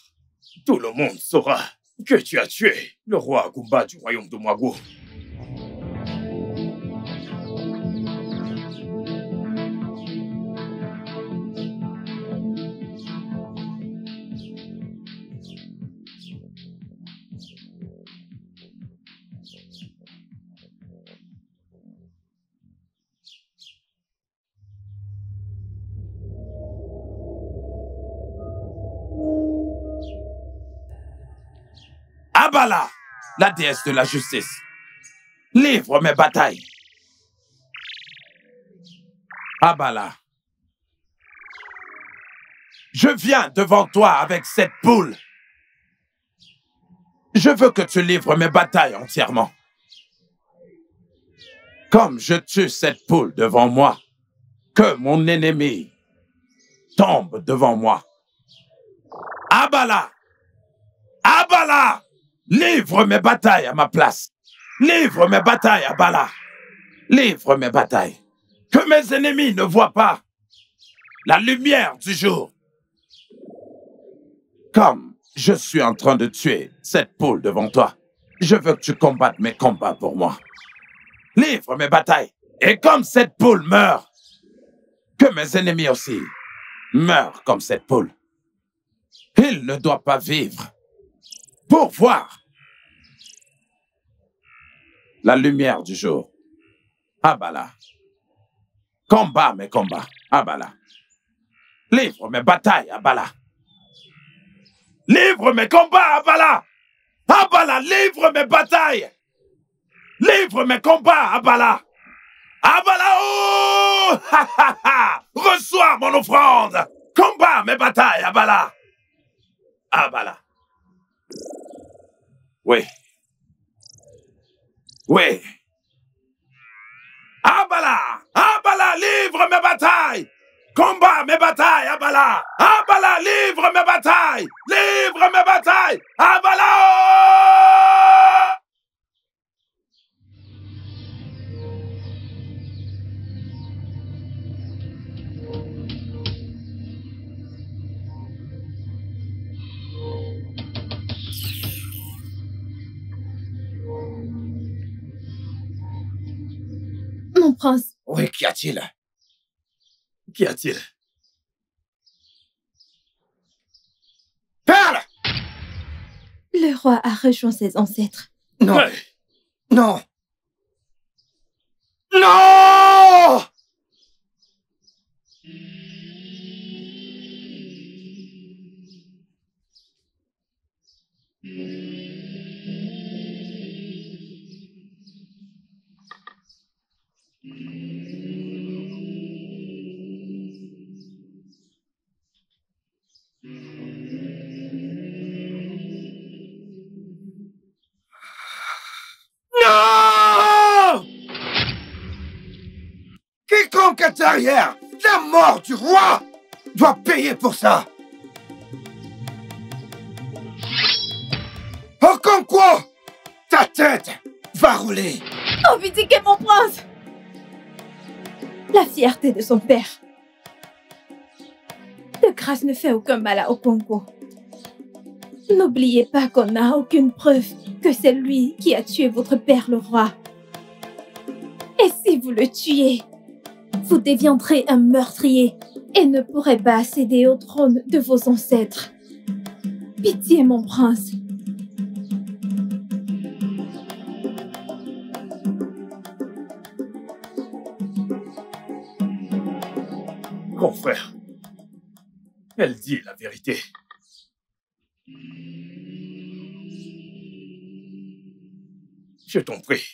Speaker 4: tout le monde saura. que tu as tué le roi Agumba du royaume de Mwago.
Speaker 5: Abala, la déesse de la justice, livre mes batailles. Abala, je viens devant toi avec cette poule. Je veux que tu livres mes batailles entièrement. Comme je tue cette poule devant moi, que mon ennemi tombe devant moi. Abala! Abala! Livre mes batailles à ma place. Livre mes batailles, Abala. Livre mes batailles. Que mes ennemis ne voient pas la lumière du jour. Comme je suis en train de tuer cette poule devant toi, je veux que tu combattes mes combats pour moi. Livre mes batailles. Et comme cette poule meurt, que mes ennemis aussi meurent comme cette poule. Il ne doit pas vivre pour voir la lumière du jour. Abala. Combat mes combats. Abala. Livre mes batailles, Abala. Livre mes combats, Abala. Abala, livre mes batailles. Livre mes combats, Abala. Abala, oh! Ha, ha, ha! Reçois mon offrande. Combat mes batailles, Abala. Abala. Oui. Oui. Abala! Abala, livre mes batailles! Combat mes batailles, Abala! Abala, livre mes batailles! Livre mes batailles! Abala!
Speaker 3: Mon prince,
Speaker 1: Oui, qu'y a-t-il?
Speaker 4: Qu'y a-t-il?
Speaker 1: Parle!
Speaker 3: le roi a rejoint ses ancêtres.
Speaker 1: Non,
Speaker 4: Hey!
Speaker 1: non. Non! Non! Quiconque est derrière la mort du roi doit payer pour ça. Okonkwo, ta tête va rouler.
Speaker 3: Obidike, mon prince! La fierté de son père. De grâce ne fait aucun mal à Okonkwo. N'oubliez pas qu'on n'a aucune preuve que c'est lui qui a tué votre père le roi. Et si vous le tuez, vous deviendrez un meurtrier et ne pourrez pas accéder au trône de vos ancêtres. Pitié, mon prince.
Speaker 4: Grand frère, elle dit la vérité. Je t'en prie.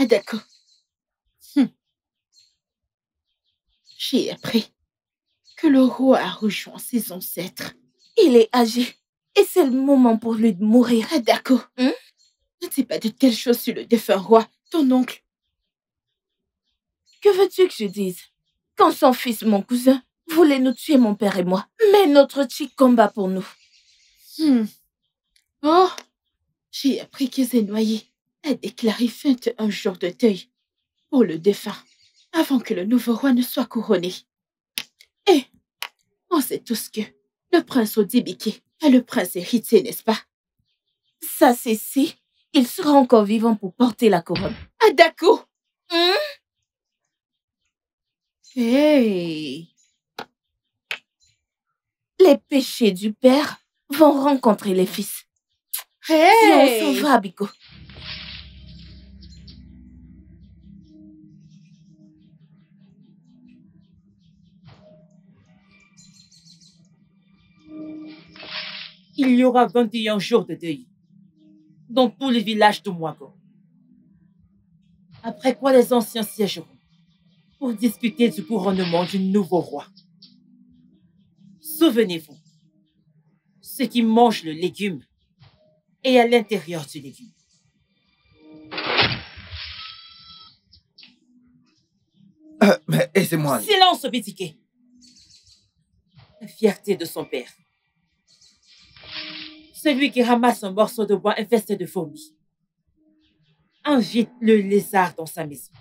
Speaker 6: Ah, d'accord. J'ai appris que le roi a rejoint ses ancêtres.
Speaker 3: Il est âgé et c'est le moment pour lui de mourir.
Speaker 6: Ah, d'accord. Ne dis pas de telles choses sur le défunt roi, ton oncle.
Speaker 3: Que veux-tu que je dise? Quand son fils, mon cousin, voulait nous tuer, mon père et moi, mais notre chic combat pour nous.
Speaker 6: Oh, j'ai appris que Zenoyer a déclaré 21 jours de deuil pour le défunt avant que le nouveau roi ne soit couronné. Et on sait tous que le prince Odibike est le prince héritier, n'est-ce pas?
Speaker 3: Ça, c'est si il sera encore vivant pour porter la couronne.
Speaker 6: Ah, d'accord. Hey.
Speaker 3: Les péchés du père vont rencontrer les fils.
Speaker 6: Hey.
Speaker 3: Si on s'en va, Biko.
Speaker 7: Il y aura 21 jours de deuil dans tout le village de Mwago. Après quoi les anciens siégeront pour discuter du couronnement du nouveau roi. Souvenez-vous, ceux qui mangent le légume est à l'intérieur du légume.
Speaker 1: Mais aidez-moi.
Speaker 7: Silence, Obédiqué. La fierté de son père. Celui qui ramasse un morceau de bois infesté de fourmis invite le lézard dans sa maison.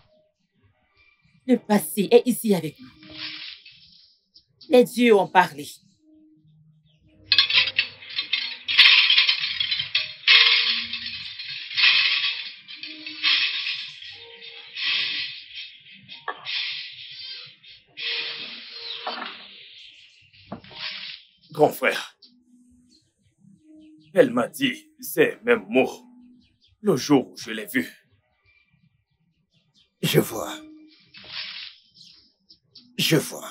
Speaker 7: Le passé est ici avec nous. Les dieux ont parlé.
Speaker 4: Grand frère, elle m'a dit ces mêmes mots le jour où je l'ai vue.
Speaker 1: Je vois. Je vois.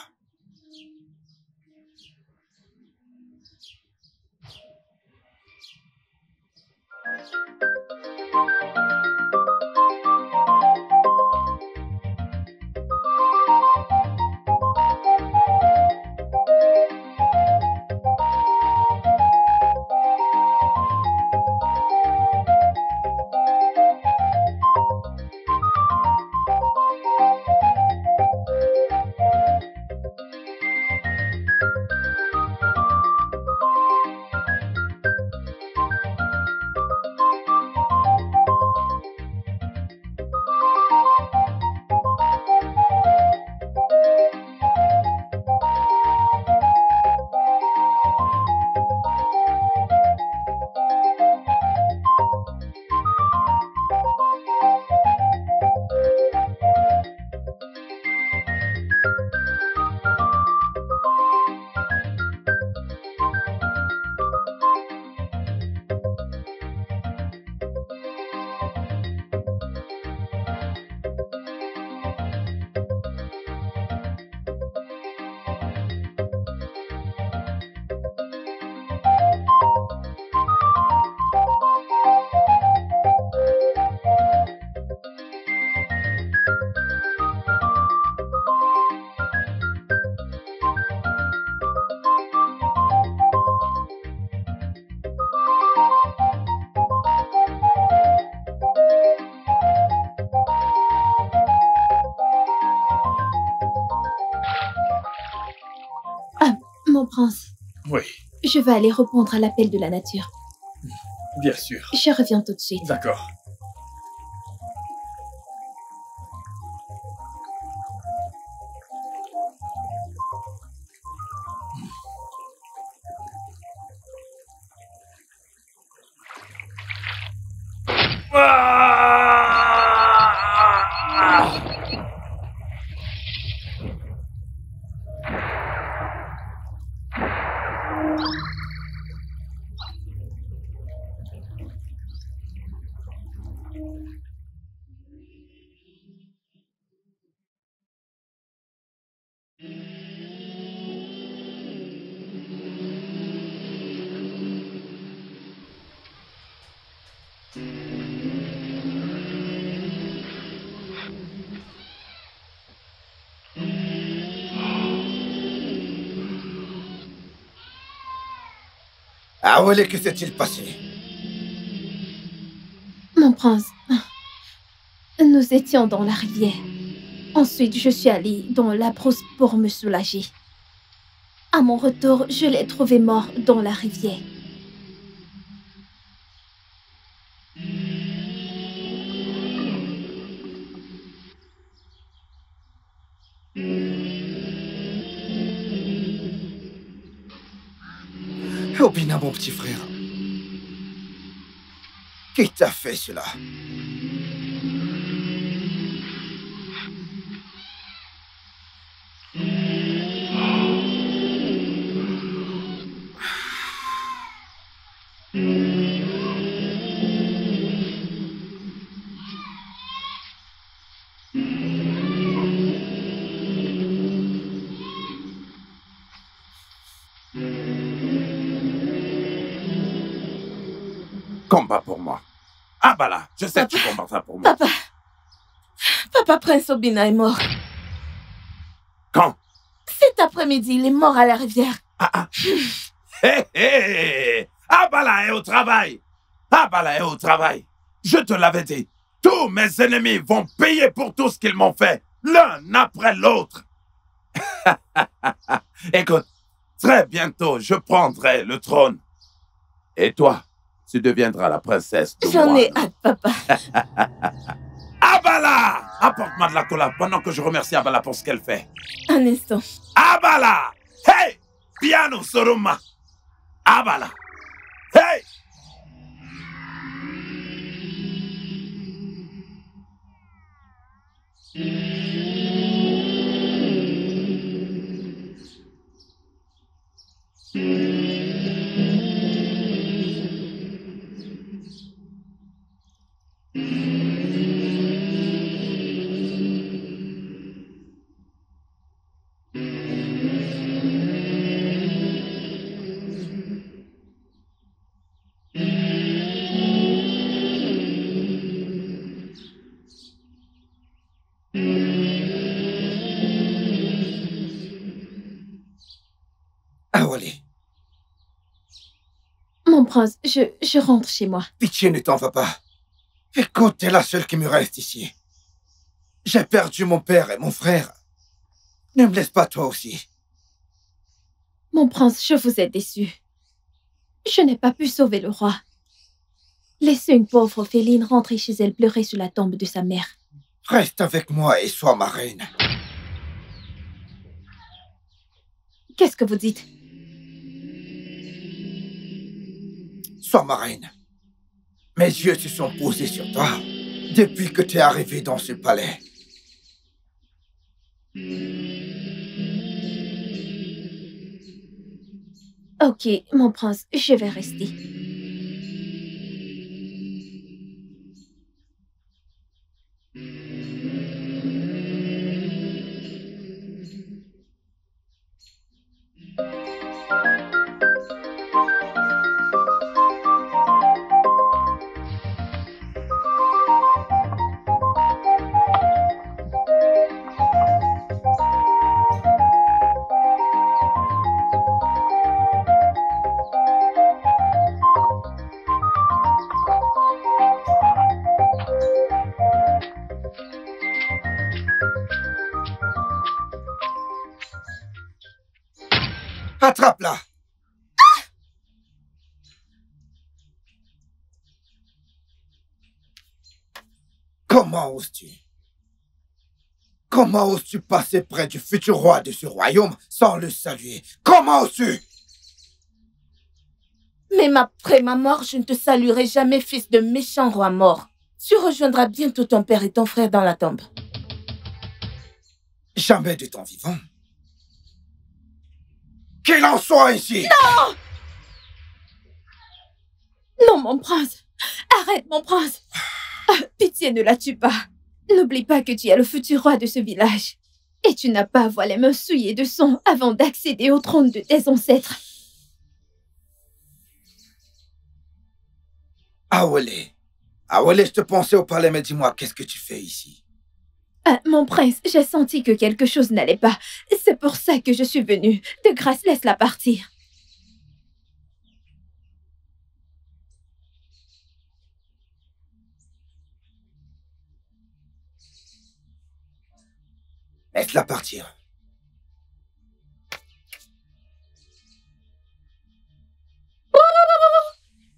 Speaker 3: Mon prince,
Speaker 4: Oui,
Speaker 3: je vais aller répondre à l'appel de la nature.
Speaker 4: bien sûr.
Speaker 3: Je reviens tout de suite.
Speaker 4: D'accord.
Speaker 1: Awele, que s'est-il passé?
Speaker 3: Mon prince, nous étions dans la rivière. Ensuite, je suis allée dans la brousse pour me soulager. À mon retour, je l'ai trouvé mort dans la rivière.
Speaker 1: Obina, mon petit frère. Qui t'a fait cela?
Speaker 5: Combat pour moi. Ah bah là, je sais que tu combattras pour moi.
Speaker 6: Papa Prince Obina est mort.
Speaker 5: Quand?
Speaker 6: Cet après-midi, il est mort à la rivière.
Speaker 5: Hé hé! Ah bah là est au travail. Ah bah là est au travail. Je te l'avais dit. Tous mes ennemis vont payer pour tout ce qu'ils m'ont fait, l'un après l'autre. Écoute, très bientôt, je prendrai le trône. Et toi, tu deviendras la princesse de
Speaker 6: J'en ai
Speaker 5: Wano.
Speaker 6: hâte, papa.
Speaker 5: Abala! Apporte-moi de la cola pendant que je remercie Abala pour ce qu'elle fait.
Speaker 6: Un instant.
Speaker 5: Abala! Hey! Piano Soruma! Abala! Hey!
Speaker 1: Awele,
Speaker 3: Mon prince, je rentre chez moi.
Speaker 1: pitié, ne t'en va pas. Écoute, t'es la seule qui me reste ici. J'ai perdu mon père et mon frère. Ne me laisse pas toi aussi.
Speaker 3: Mon prince, je vous ai déçu. Je n'ai pas pu sauver le roi. Laissez une pauvre féline rentrer chez elle pleurer sur la tombe de sa mère.
Speaker 1: Reste avec moi et sois ma reine.
Speaker 3: Qu'est-ce que vous dites?
Speaker 1: Sois ma reine. Mes yeux se sont posés sur toi depuis que tu es arrivé dans ce palais.
Speaker 3: Ok, mon prince, je vais rester.
Speaker 1: Attrape-la! Comment oses-tu? Comment oses-tu passer près du futur roi de ce royaume sans le saluer? Comment oses-tu?
Speaker 6: Même après ma mort, je ne te saluerai jamais, fils de méchant roi mort. Tu rejoindras bientôt ton père et ton frère dans la tombe.
Speaker 1: Jamais de ton vivant. Qu'il en soit ainsi!
Speaker 6: Non!
Speaker 3: Non, mon prince! Arrête, mon prince! Pitié, ne la tue pas. N'oublie pas que tu es le futur roi de ce village. Et tu n'as pas à avoir les mains souillées de sang avant d'accéder au trône de tes ancêtres.
Speaker 1: Awele. Awele, je te pensais au palais, mais dis-moi, qu'est-ce que tu fais ici?
Speaker 3: Mon prince, j'ai senti que quelque chose n'allait pas. C'est pour ça que je suis venue. De grâce, laisse-la partir.
Speaker 1: Laisse-la partir.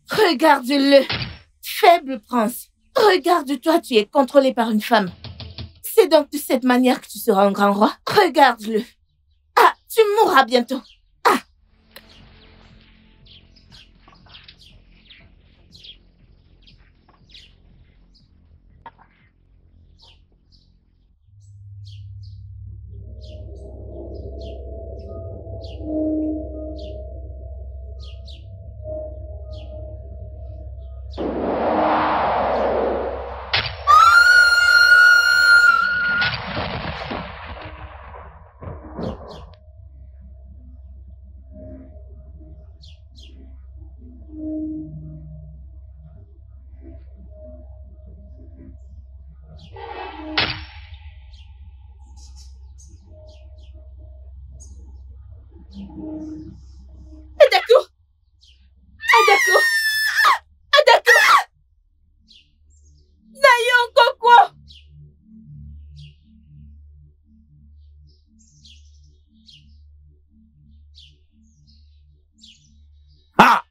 Speaker 6: Regarde-le. Faible prince. Regarde-toi, tu es contrôlé par une femme. C'est donc de cette manière que tu seras un grand roi. Regarde-le. Ah, tu mourras bientôt. Ah. Adako! Adako! Adako! Nayon Kokwo!
Speaker 5: Ha!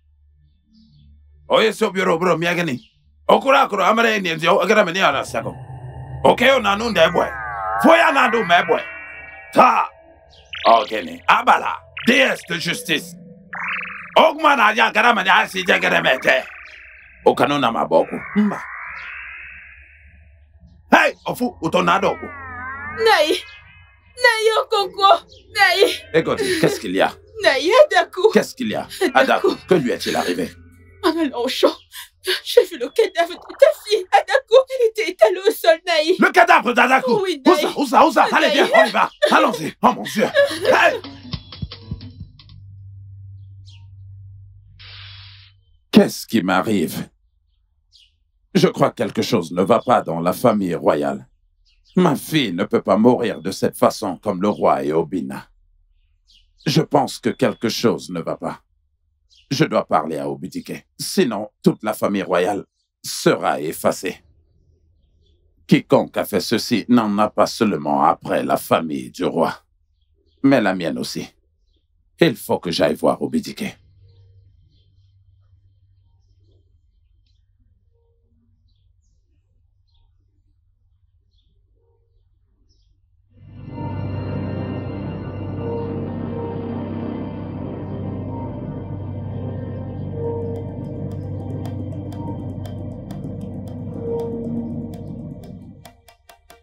Speaker 5: Oye, so bureau, bro, miagani. Okura kuro amare ni ndio agara meni ana sako. Okeo nanu ndebwe. Foya nanu mebwe. Ta! Ogeni, abala. Déesse de justice. Ogmana ya gara meni asi jagara mete. Okanona maboko. Mba. Hey, ofu utonado.
Speaker 6: Naï! Nayon Kokwo! Naï!
Speaker 5: Écoute, qu'est-ce qu'il y a?
Speaker 6: Naï, Adako!
Speaker 5: Qu'est-ce qu'il y a? Adako, que lui est-il arrivé?
Speaker 6: En allant au champ, j'ai vu le cadavre de ta fille, Adako. Elle était étalée au sol, Naï.
Speaker 5: Le cadavre d'Adako!
Speaker 6: Oui, Naï.
Speaker 5: Où ça? Allez, viens, on y va. Allons-y. Oh mon Dieu. Hey! Qu'est-ce qui m'arrive? Je crois que quelque chose ne va pas dans la famille royale. Ma fille ne peut pas mourir de cette façon comme le roi et Obina. Je pense que quelque chose ne va pas. Je dois parler à Obidike. Sinon, toute la famille royale sera effacée. Quiconque a fait ceci n'en a pas seulement après la famille du roi, mais la mienne aussi. Il faut que j'aille voir Obidike.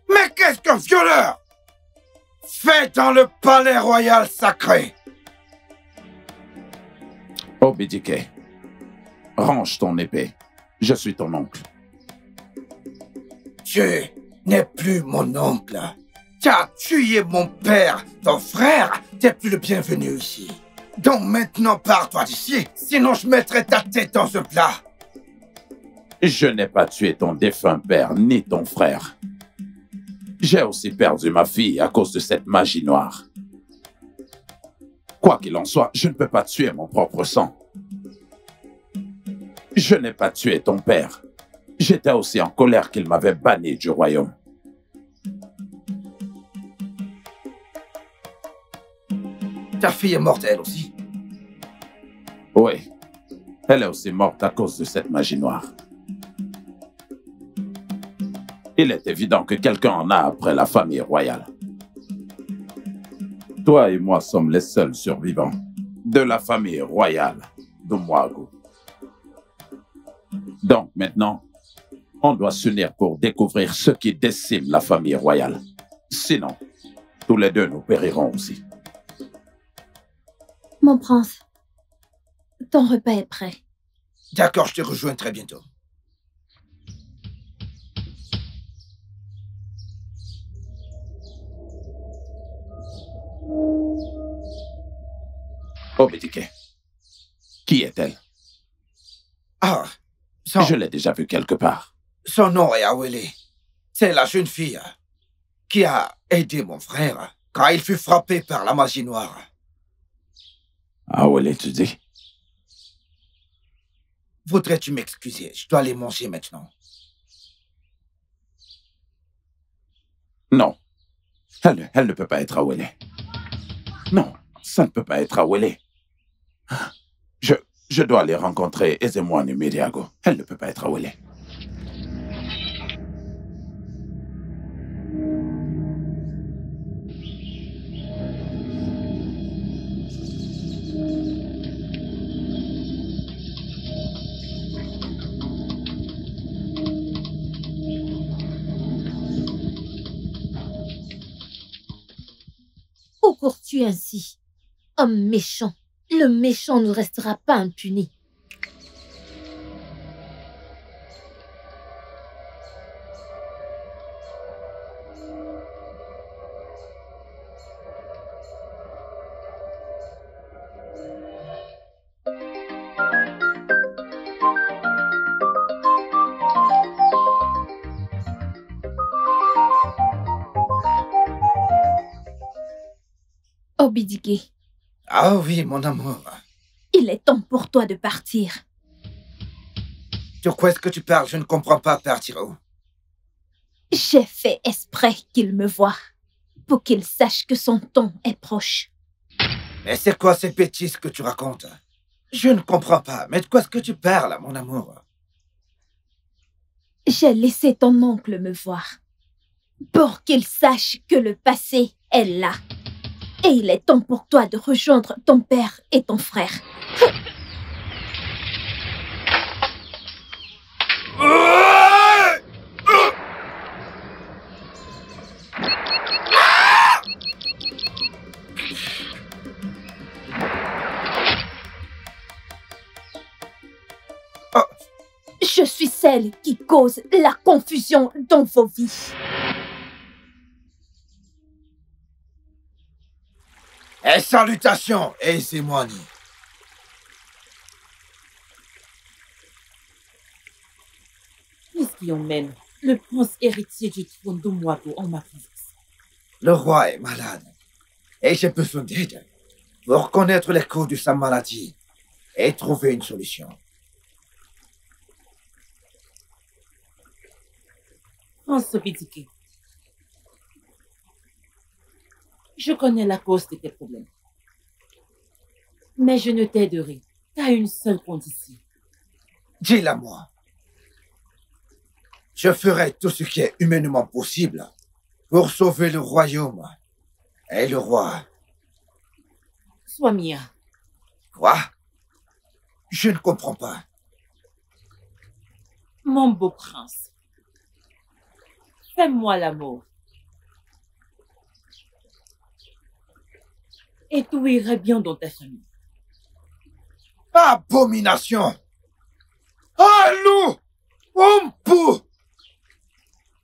Speaker 1: Mais qu'est-ce qu'un violeur fait dans le palais royal sacré?
Speaker 5: Obidike, range ton épée. Je suis ton oncle.
Speaker 1: Tu n'es plus mon oncle. Tu as tué mon père, ton frère. T'es plus le bienvenu ici. Donc maintenant, pars-toi d'ici. Sinon, je mettrai ta tête dans ce plat.
Speaker 5: Je n'ai pas tué ton défunt père ni ton frère. J'ai aussi perdu ma fille à cause de cette magie noire. Quoi qu'il en soit, je ne peux pas tuer mon propre sang. Je n'ai pas tué ton père. J'étais aussi en colère qu'il m'avait banni du royaume.
Speaker 1: Ta fille est morte, elle aussi.
Speaker 5: Oui, elle est aussi morte à cause de cette magie noire. Il est évident que quelqu'un en a après la famille royale. Toi et moi sommes les seuls survivants de la famille royale de Mwagu. Donc maintenant, on doit s'unir pour découvrir ce qui décime la famille royale. Sinon, tous les deux nous périrons aussi.
Speaker 3: Mon prince, ton repas est prêt.
Speaker 1: D'accord, je te rejoins très bientôt.
Speaker 5: Obidike, qui est-elle?
Speaker 1: Ah,
Speaker 5: Je l'ai déjà vue quelque part.
Speaker 1: son nom est Awele. C'est la jeune fille qui a aidé mon frère quand il fut frappé par la magie noire.
Speaker 5: Awele, tu dis?
Speaker 1: Voudrais-tu m'excuser? Je dois aller manger maintenant.
Speaker 5: Non. Elle ne peut pas être Awele. Non, ça ne peut pas être Awele. Je dois aller rencontrer Ezemwani Miriago. Elle ne peut pas être Awele.
Speaker 6: Où cours-tu ainsi? Homme méchant, le méchant ne restera pas impuni.
Speaker 3: Obidike,
Speaker 1: Ah oui, mon amour.
Speaker 3: il est temps pour toi de partir.
Speaker 1: De quoi est-ce que tu parles? Je ne comprends pas. Partir où?
Speaker 3: J'ai fait exprès qu'il me voie, pour qu'il sache que son temps est proche.
Speaker 1: Mais c'est quoi ces bêtises que tu racontes? Je ne comprends pas. Mais de quoi est-ce que tu parles, mon amour?
Speaker 3: J'ai laissé ton oncle me voir, pour qu'il sache que le passé est là. Et il est temps pour toi de rejoindre ton père et ton frère. Je suis celle qui cause la confusion dans vos vies.
Speaker 1: Et salutations, Ezemwani.
Speaker 7: Qu'est-ce qui emmène le prince héritier du trône d'Omwago en ma présence?
Speaker 1: Le roi est malade. Et j'ai besoin d'aide pour connaître les causes de sa maladie et trouver une solution.
Speaker 7: Prince Obidike, je connais la cause de tes problèmes. Mais je ne t'aiderai qu'à une seule condition.
Speaker 1: Dis-la moi. Je ferai tout ce qui est humainement possible pour sauver le royaume et le roi.
Speaker 7: Sois mien.
Speaker 1: Quoi? Je ne comprends pas.
Speaker 7: Mon beau prince, fais-moi l'amour. Et tout irait bien dans ta famille.
Speaker 1: Abomination! Allô! Ompu!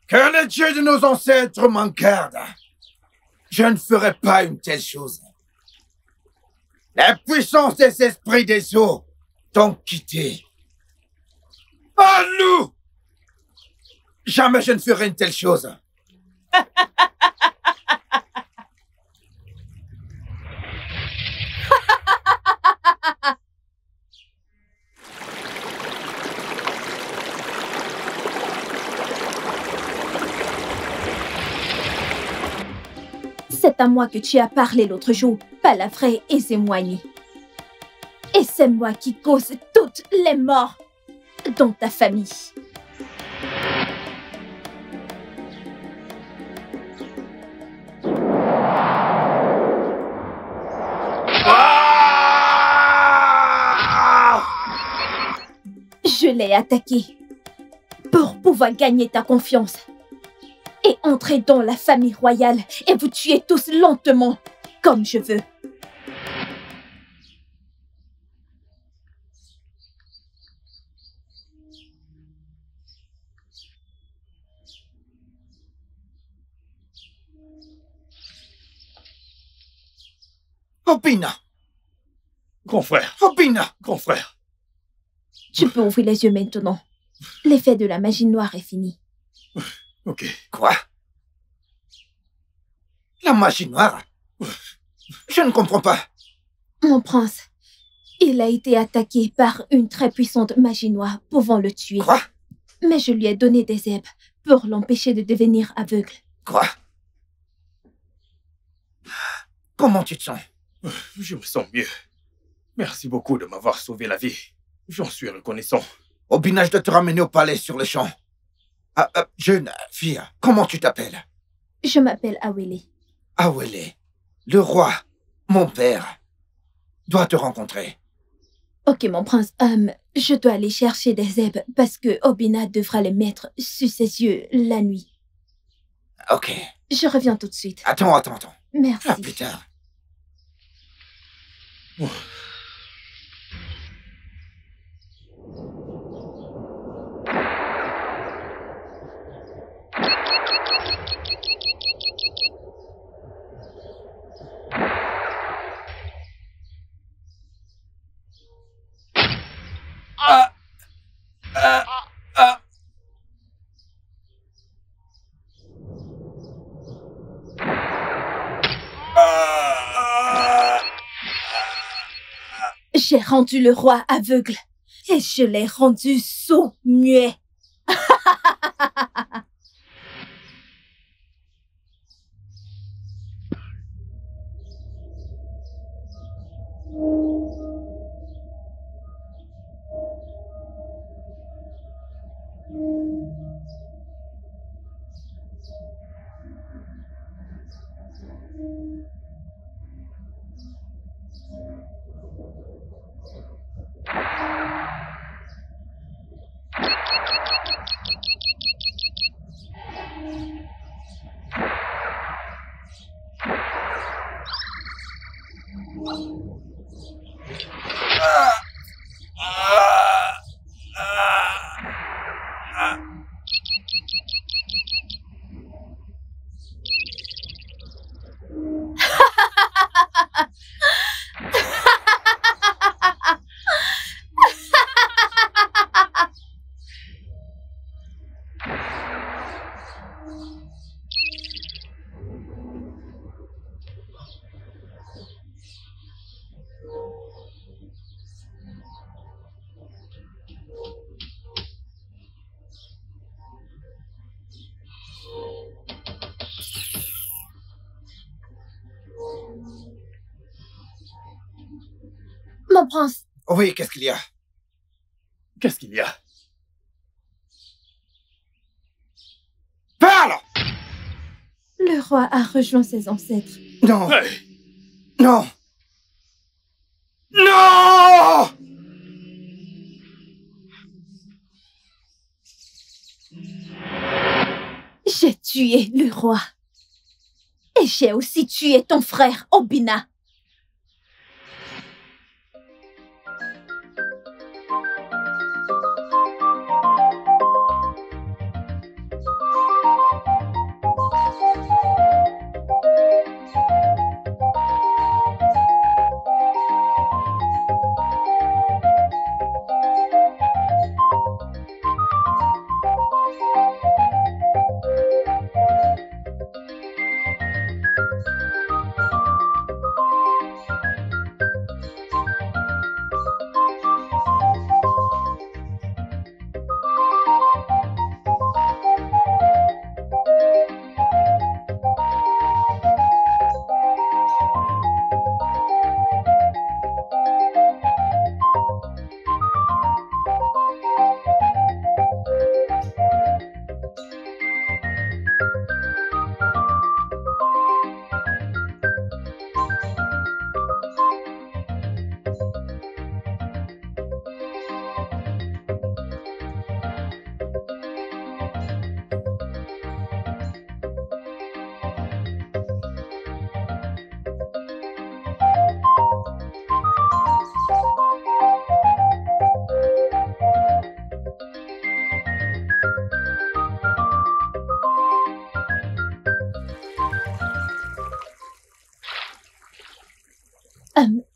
Speaker 1: Que les dieux de nos ancêtres m'en gardent. Je ne ferai pas une telle chose. La puissance des esprits des eaux t'ont quitté. Allô! Jamais je ne ferai une telle chose.
Speaker 3: C'est à moi que tu as parlé l'autre jour, pas la vraie Ezemwani. Et c'est moi qui cause toutes les morts dans ta famille. Je l'ai attaqué pour pouvoir gagner ta confiance et entrer dans la famille royale et vous tuer tous lentement, comme je veux.
Speaker 1: Obina!
Speaker 4: Grand frère,
Speaker 1: Obina!
Speaker 4: grand frère.
Speaker 3: Tu peux ouvrir les yeux maintenant. L'effet de la magie noire est fini.
Speaker 4: Ok.
Speaker 1: Quoi? La magie noire? Je ne comprends pas.
Speaker 3: Mon prince, il a été attaqué par une très puissante magie noire pouvant le tuer.
Speaker 1: Quoi?
Speaker 3: Mais je lui ai donné des herbes pour l'empêcher de devenir aveugle.
Speaker 1: Quoi? comment tu te sens?
Speaker 4: Je me sens mieux. Merci beaucoup de m'avoir sauvé la vie. J'en suis reconnaissant.
Speaker 1: Obina, je dois te ramener au palais sur le champ. Jeune fille, comment tu t'appelles?
Speaker 3: Je m'appelle Awele.
Speaker 1: Awele, le roi, mon père, doit te rencontrer.
Speaker 3: Ok, mon prince, je dois aller chercher des herbes parce que Obina devra les mettre sur ses yeux la nuit.
Speaker 1: Ok.
Speaker 3: Je reviens tout de suite.
Speaker 1: Attends.
Speaker 3: Merci.
Speaker 1: À plus tard.
Speaker 3: J'ai rendu le roi aveugle et je l'ai rendu sourd, muet. Mon prince.
Speaker 1: Oui, qu'est-ce qu'il y a?
Speaker 4: Qu'est-ce qu'il y a?
Speaker 1: Parle!
Speaker 3: Le roi a rejoint ses ancêtres.
Speaker 1: Non.
Speaker 4: Hey!
Speaker 1: Non. Non!
Speaker 3: J'ai tué le roi. Et j'ai aussi tué ton frère, Obina.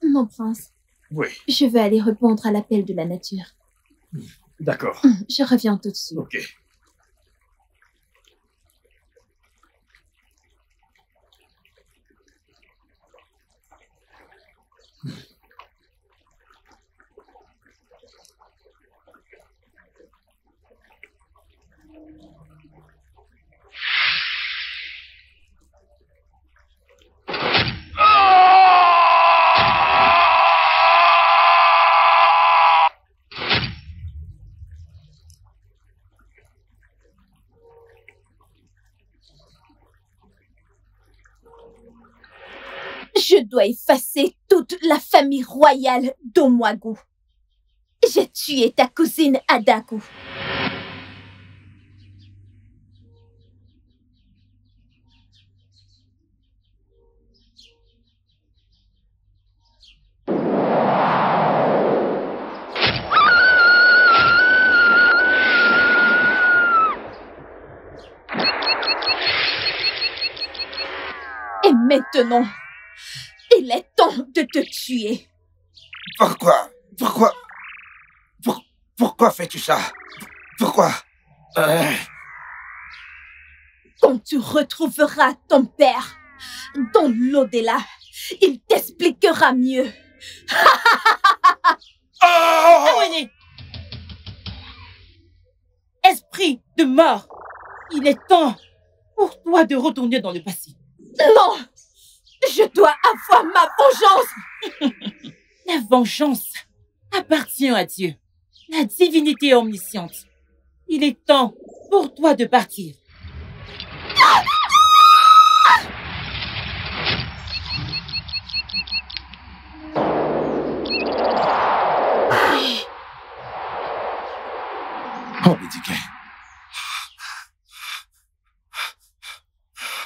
Speaker 3: Mon prince.
Speaker 4: Oui.
Speaker 3: Je vais aller répondre à l'appel de la nature.
Speaker 4: D'accord.
Speaker 3: Je reviens tout de suite.
Speaker 4: Ok.
Speaker 3: Je dois effacer toute la famille royale d'Omwagu. J'ai tué ta cousine Adaku. Et maintenant, il est temps de te tuer.
Speaker 1: Pourquoi fais-tu ça? Pourquoi?
Speaker 3: Quand tu retrouveras ton père dans l'au-delà, il t'expliquera mieux.
Speaker 7: Awele! Esprit de mort, il est temps pour toi de retourner dans le passé.
Speaker 3: Non! Je dois avoir ma vengeance!
Speaker 7: La vengeance appartient à Dieu, la divinité omnisciente. Il est temps pour toi de partir.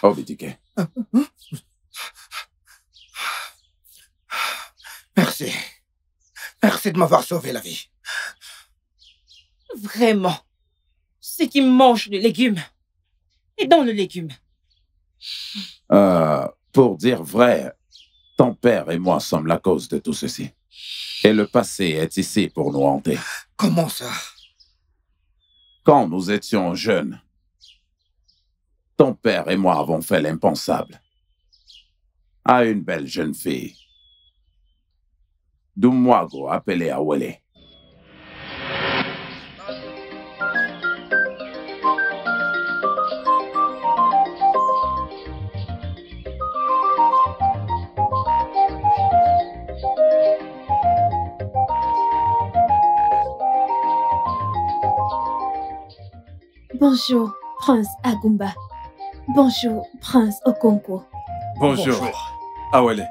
Speaker 5: Obidike.
Speaker 1: Merci. Merci de m'avoir sauvé la vie.
Speaker 7: Vraiment, ce qui mange le légume est dans le légume.
Speaker 5: Pour dire vrai, ton père et moi sommes la cause de tout ceci. Et le passé est ici pour nous hanter.
Speaker 1: Comment ça?
Speaker 5: Quand nous étions jeunes, ton père et moi avons fait l'impensable à une belle jeune fille d'Umwago appelée Awele.
Speaker 3: Bonjour, Prince Agumba. Bonjour, Prince Okonkwo.
Speaker 2: Bonjour. Awele.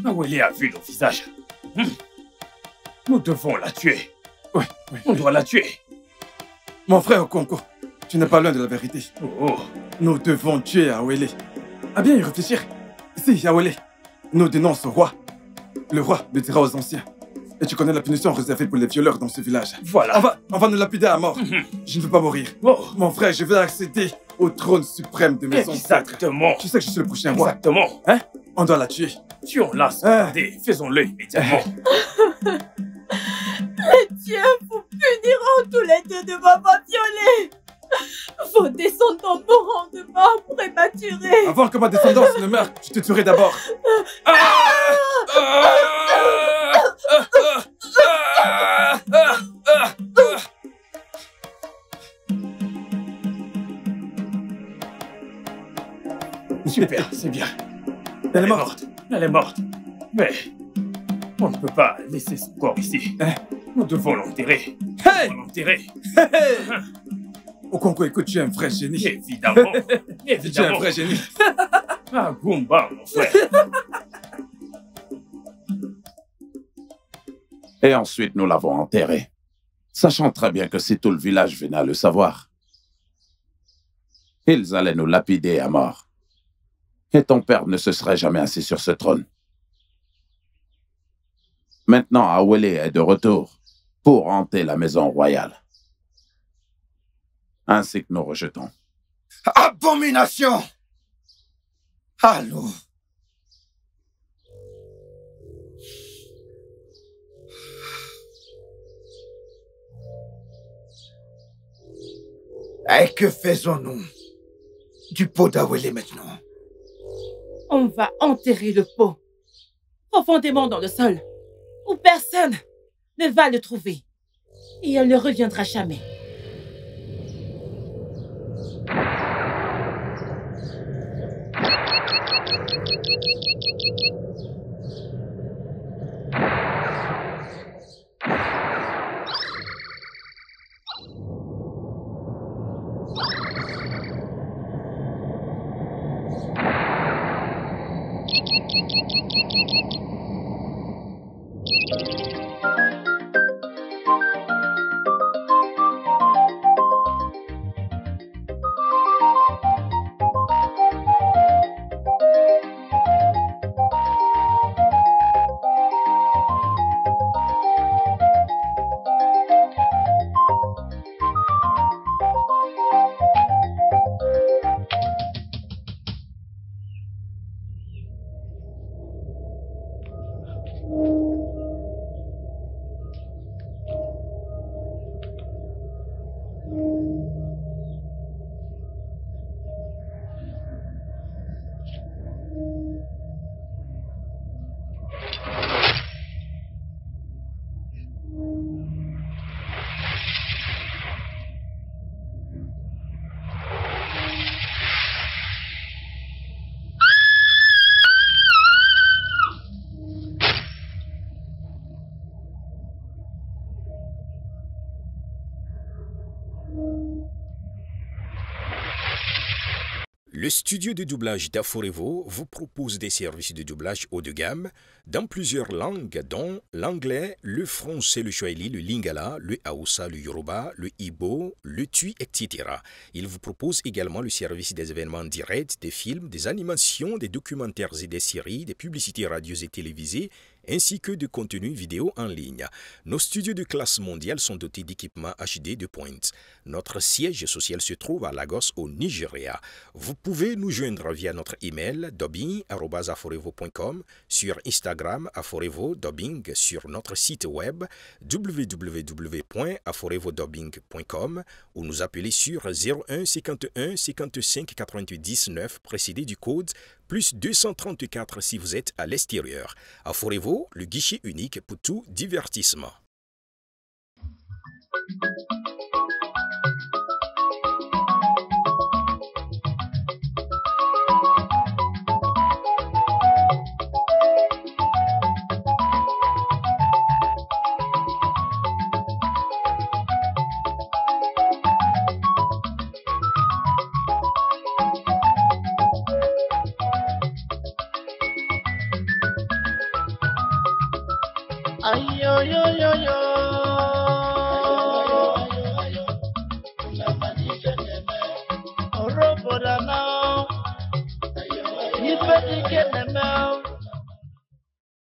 Speaker 4: Awele a vu nos visages. Nous devons la tuer.
Speaker 2: Oui.
Speaker 4: On doit la tuer.
Speaker 2: Mon frère Okonko, tu n'es pas loin de la vérité.
Speaker 4: Oh.
Speaker 2: Nous devons tuer Awele. À bien y réfléchir. Si, Awele, nous dénonçons au roi. Le roi le dira aux anciens. Et tu connais la punition réservée pour les violeurs dans ce village.
Speaker 4: Voilà.
Speaker 2: On va nous lapider à mort. Je ne veux pas mourir.
Speaker 4: Oh.
Speaker 2: Mon frère, je veux accéder au trône suprême de mes ancêtres.
Speaker 4: Exactement.
Speaker 2: Tu sais que je suis le prochain roi.
Speaker 4: Exactement.
Speaker 2: Hein? On doit la tuer.
Speaker 4: Tuons-la sans tarder. Faisons-le immédiatement.
Speaker 6: Les dieux vous puniront tous les deux de m'avoir violé. Vos descendants mourront de mort prématurée.
Speaker 2: Avant que ma descendance ne meure, je te tuerai d'abord.
Speaker 4: Super, c'est bien.
Speaker 2: Elle est morte.
Speaker 4: Elle est morte. Mais on ne peut pas laisser son corps ici. Nous devons l'enterrer.
Speaker 2: Hey!
Speaker 4: L'enterrer.
Speaker 2: Okonko, écoute, tu es un vrai génie.
Speaker 4: Évidemment.
Speaker 2: Tu es un
Speaker 4: Évidemment.
Speaker 2: vrai génie.
Speaker 4: Ah, Goomba, mon frère.
Speaker 5: Et ensuite, nous l'avons enterré, sachant très bien que si tout le village venait à le savoir, ils allaient nous lapider à mort. Et ton père ne se serait jamais assis sur ce trône. Maintenant, Awele est de retour pour hanter la maison royale. Ainsi que nous rejetons.
Speaker 1: Abomination! Allô? Et que faisons-nous du pot d'Awele maintenant?
Speaker 7: On va enterrer le pot profondément dans le sol, où personne ne va le trouver. Et elle ne reviendra jamais.
Speaker 8: Le studio de doublage d'Aforevo vous propose des services de doublage haut de gamme dans plusieurs langues, dont l'anglais, le français, le swahili, le lingala, le haoussa, le yoruba, le igbo, le tui, etc. Il vous propose également le service des événements directs, des films, des animations, des documentaires et des séries, des publicités radios et télévisées, ainsi que de contenus vidéo en ligne. Nos studios de classe mondiale sont dotés d'équipements HD de pointe. Notre siège social se trouve à Lagos, au Nigeria. Vous pouvez nous joindre via notre email dubbing@aforevo.com, sur Instagram aforevo-dubbing, sur notre site web www.aforevodubbing.com ou nous appeler sur 01 51 55 90 9 précédé du code plus 234 si vous êtes à l'extérieur. Aforevo, le guichet unique pour tout divertissement.
Speaker 9: Ayo yo yo yo, orobo da now, you better get them out.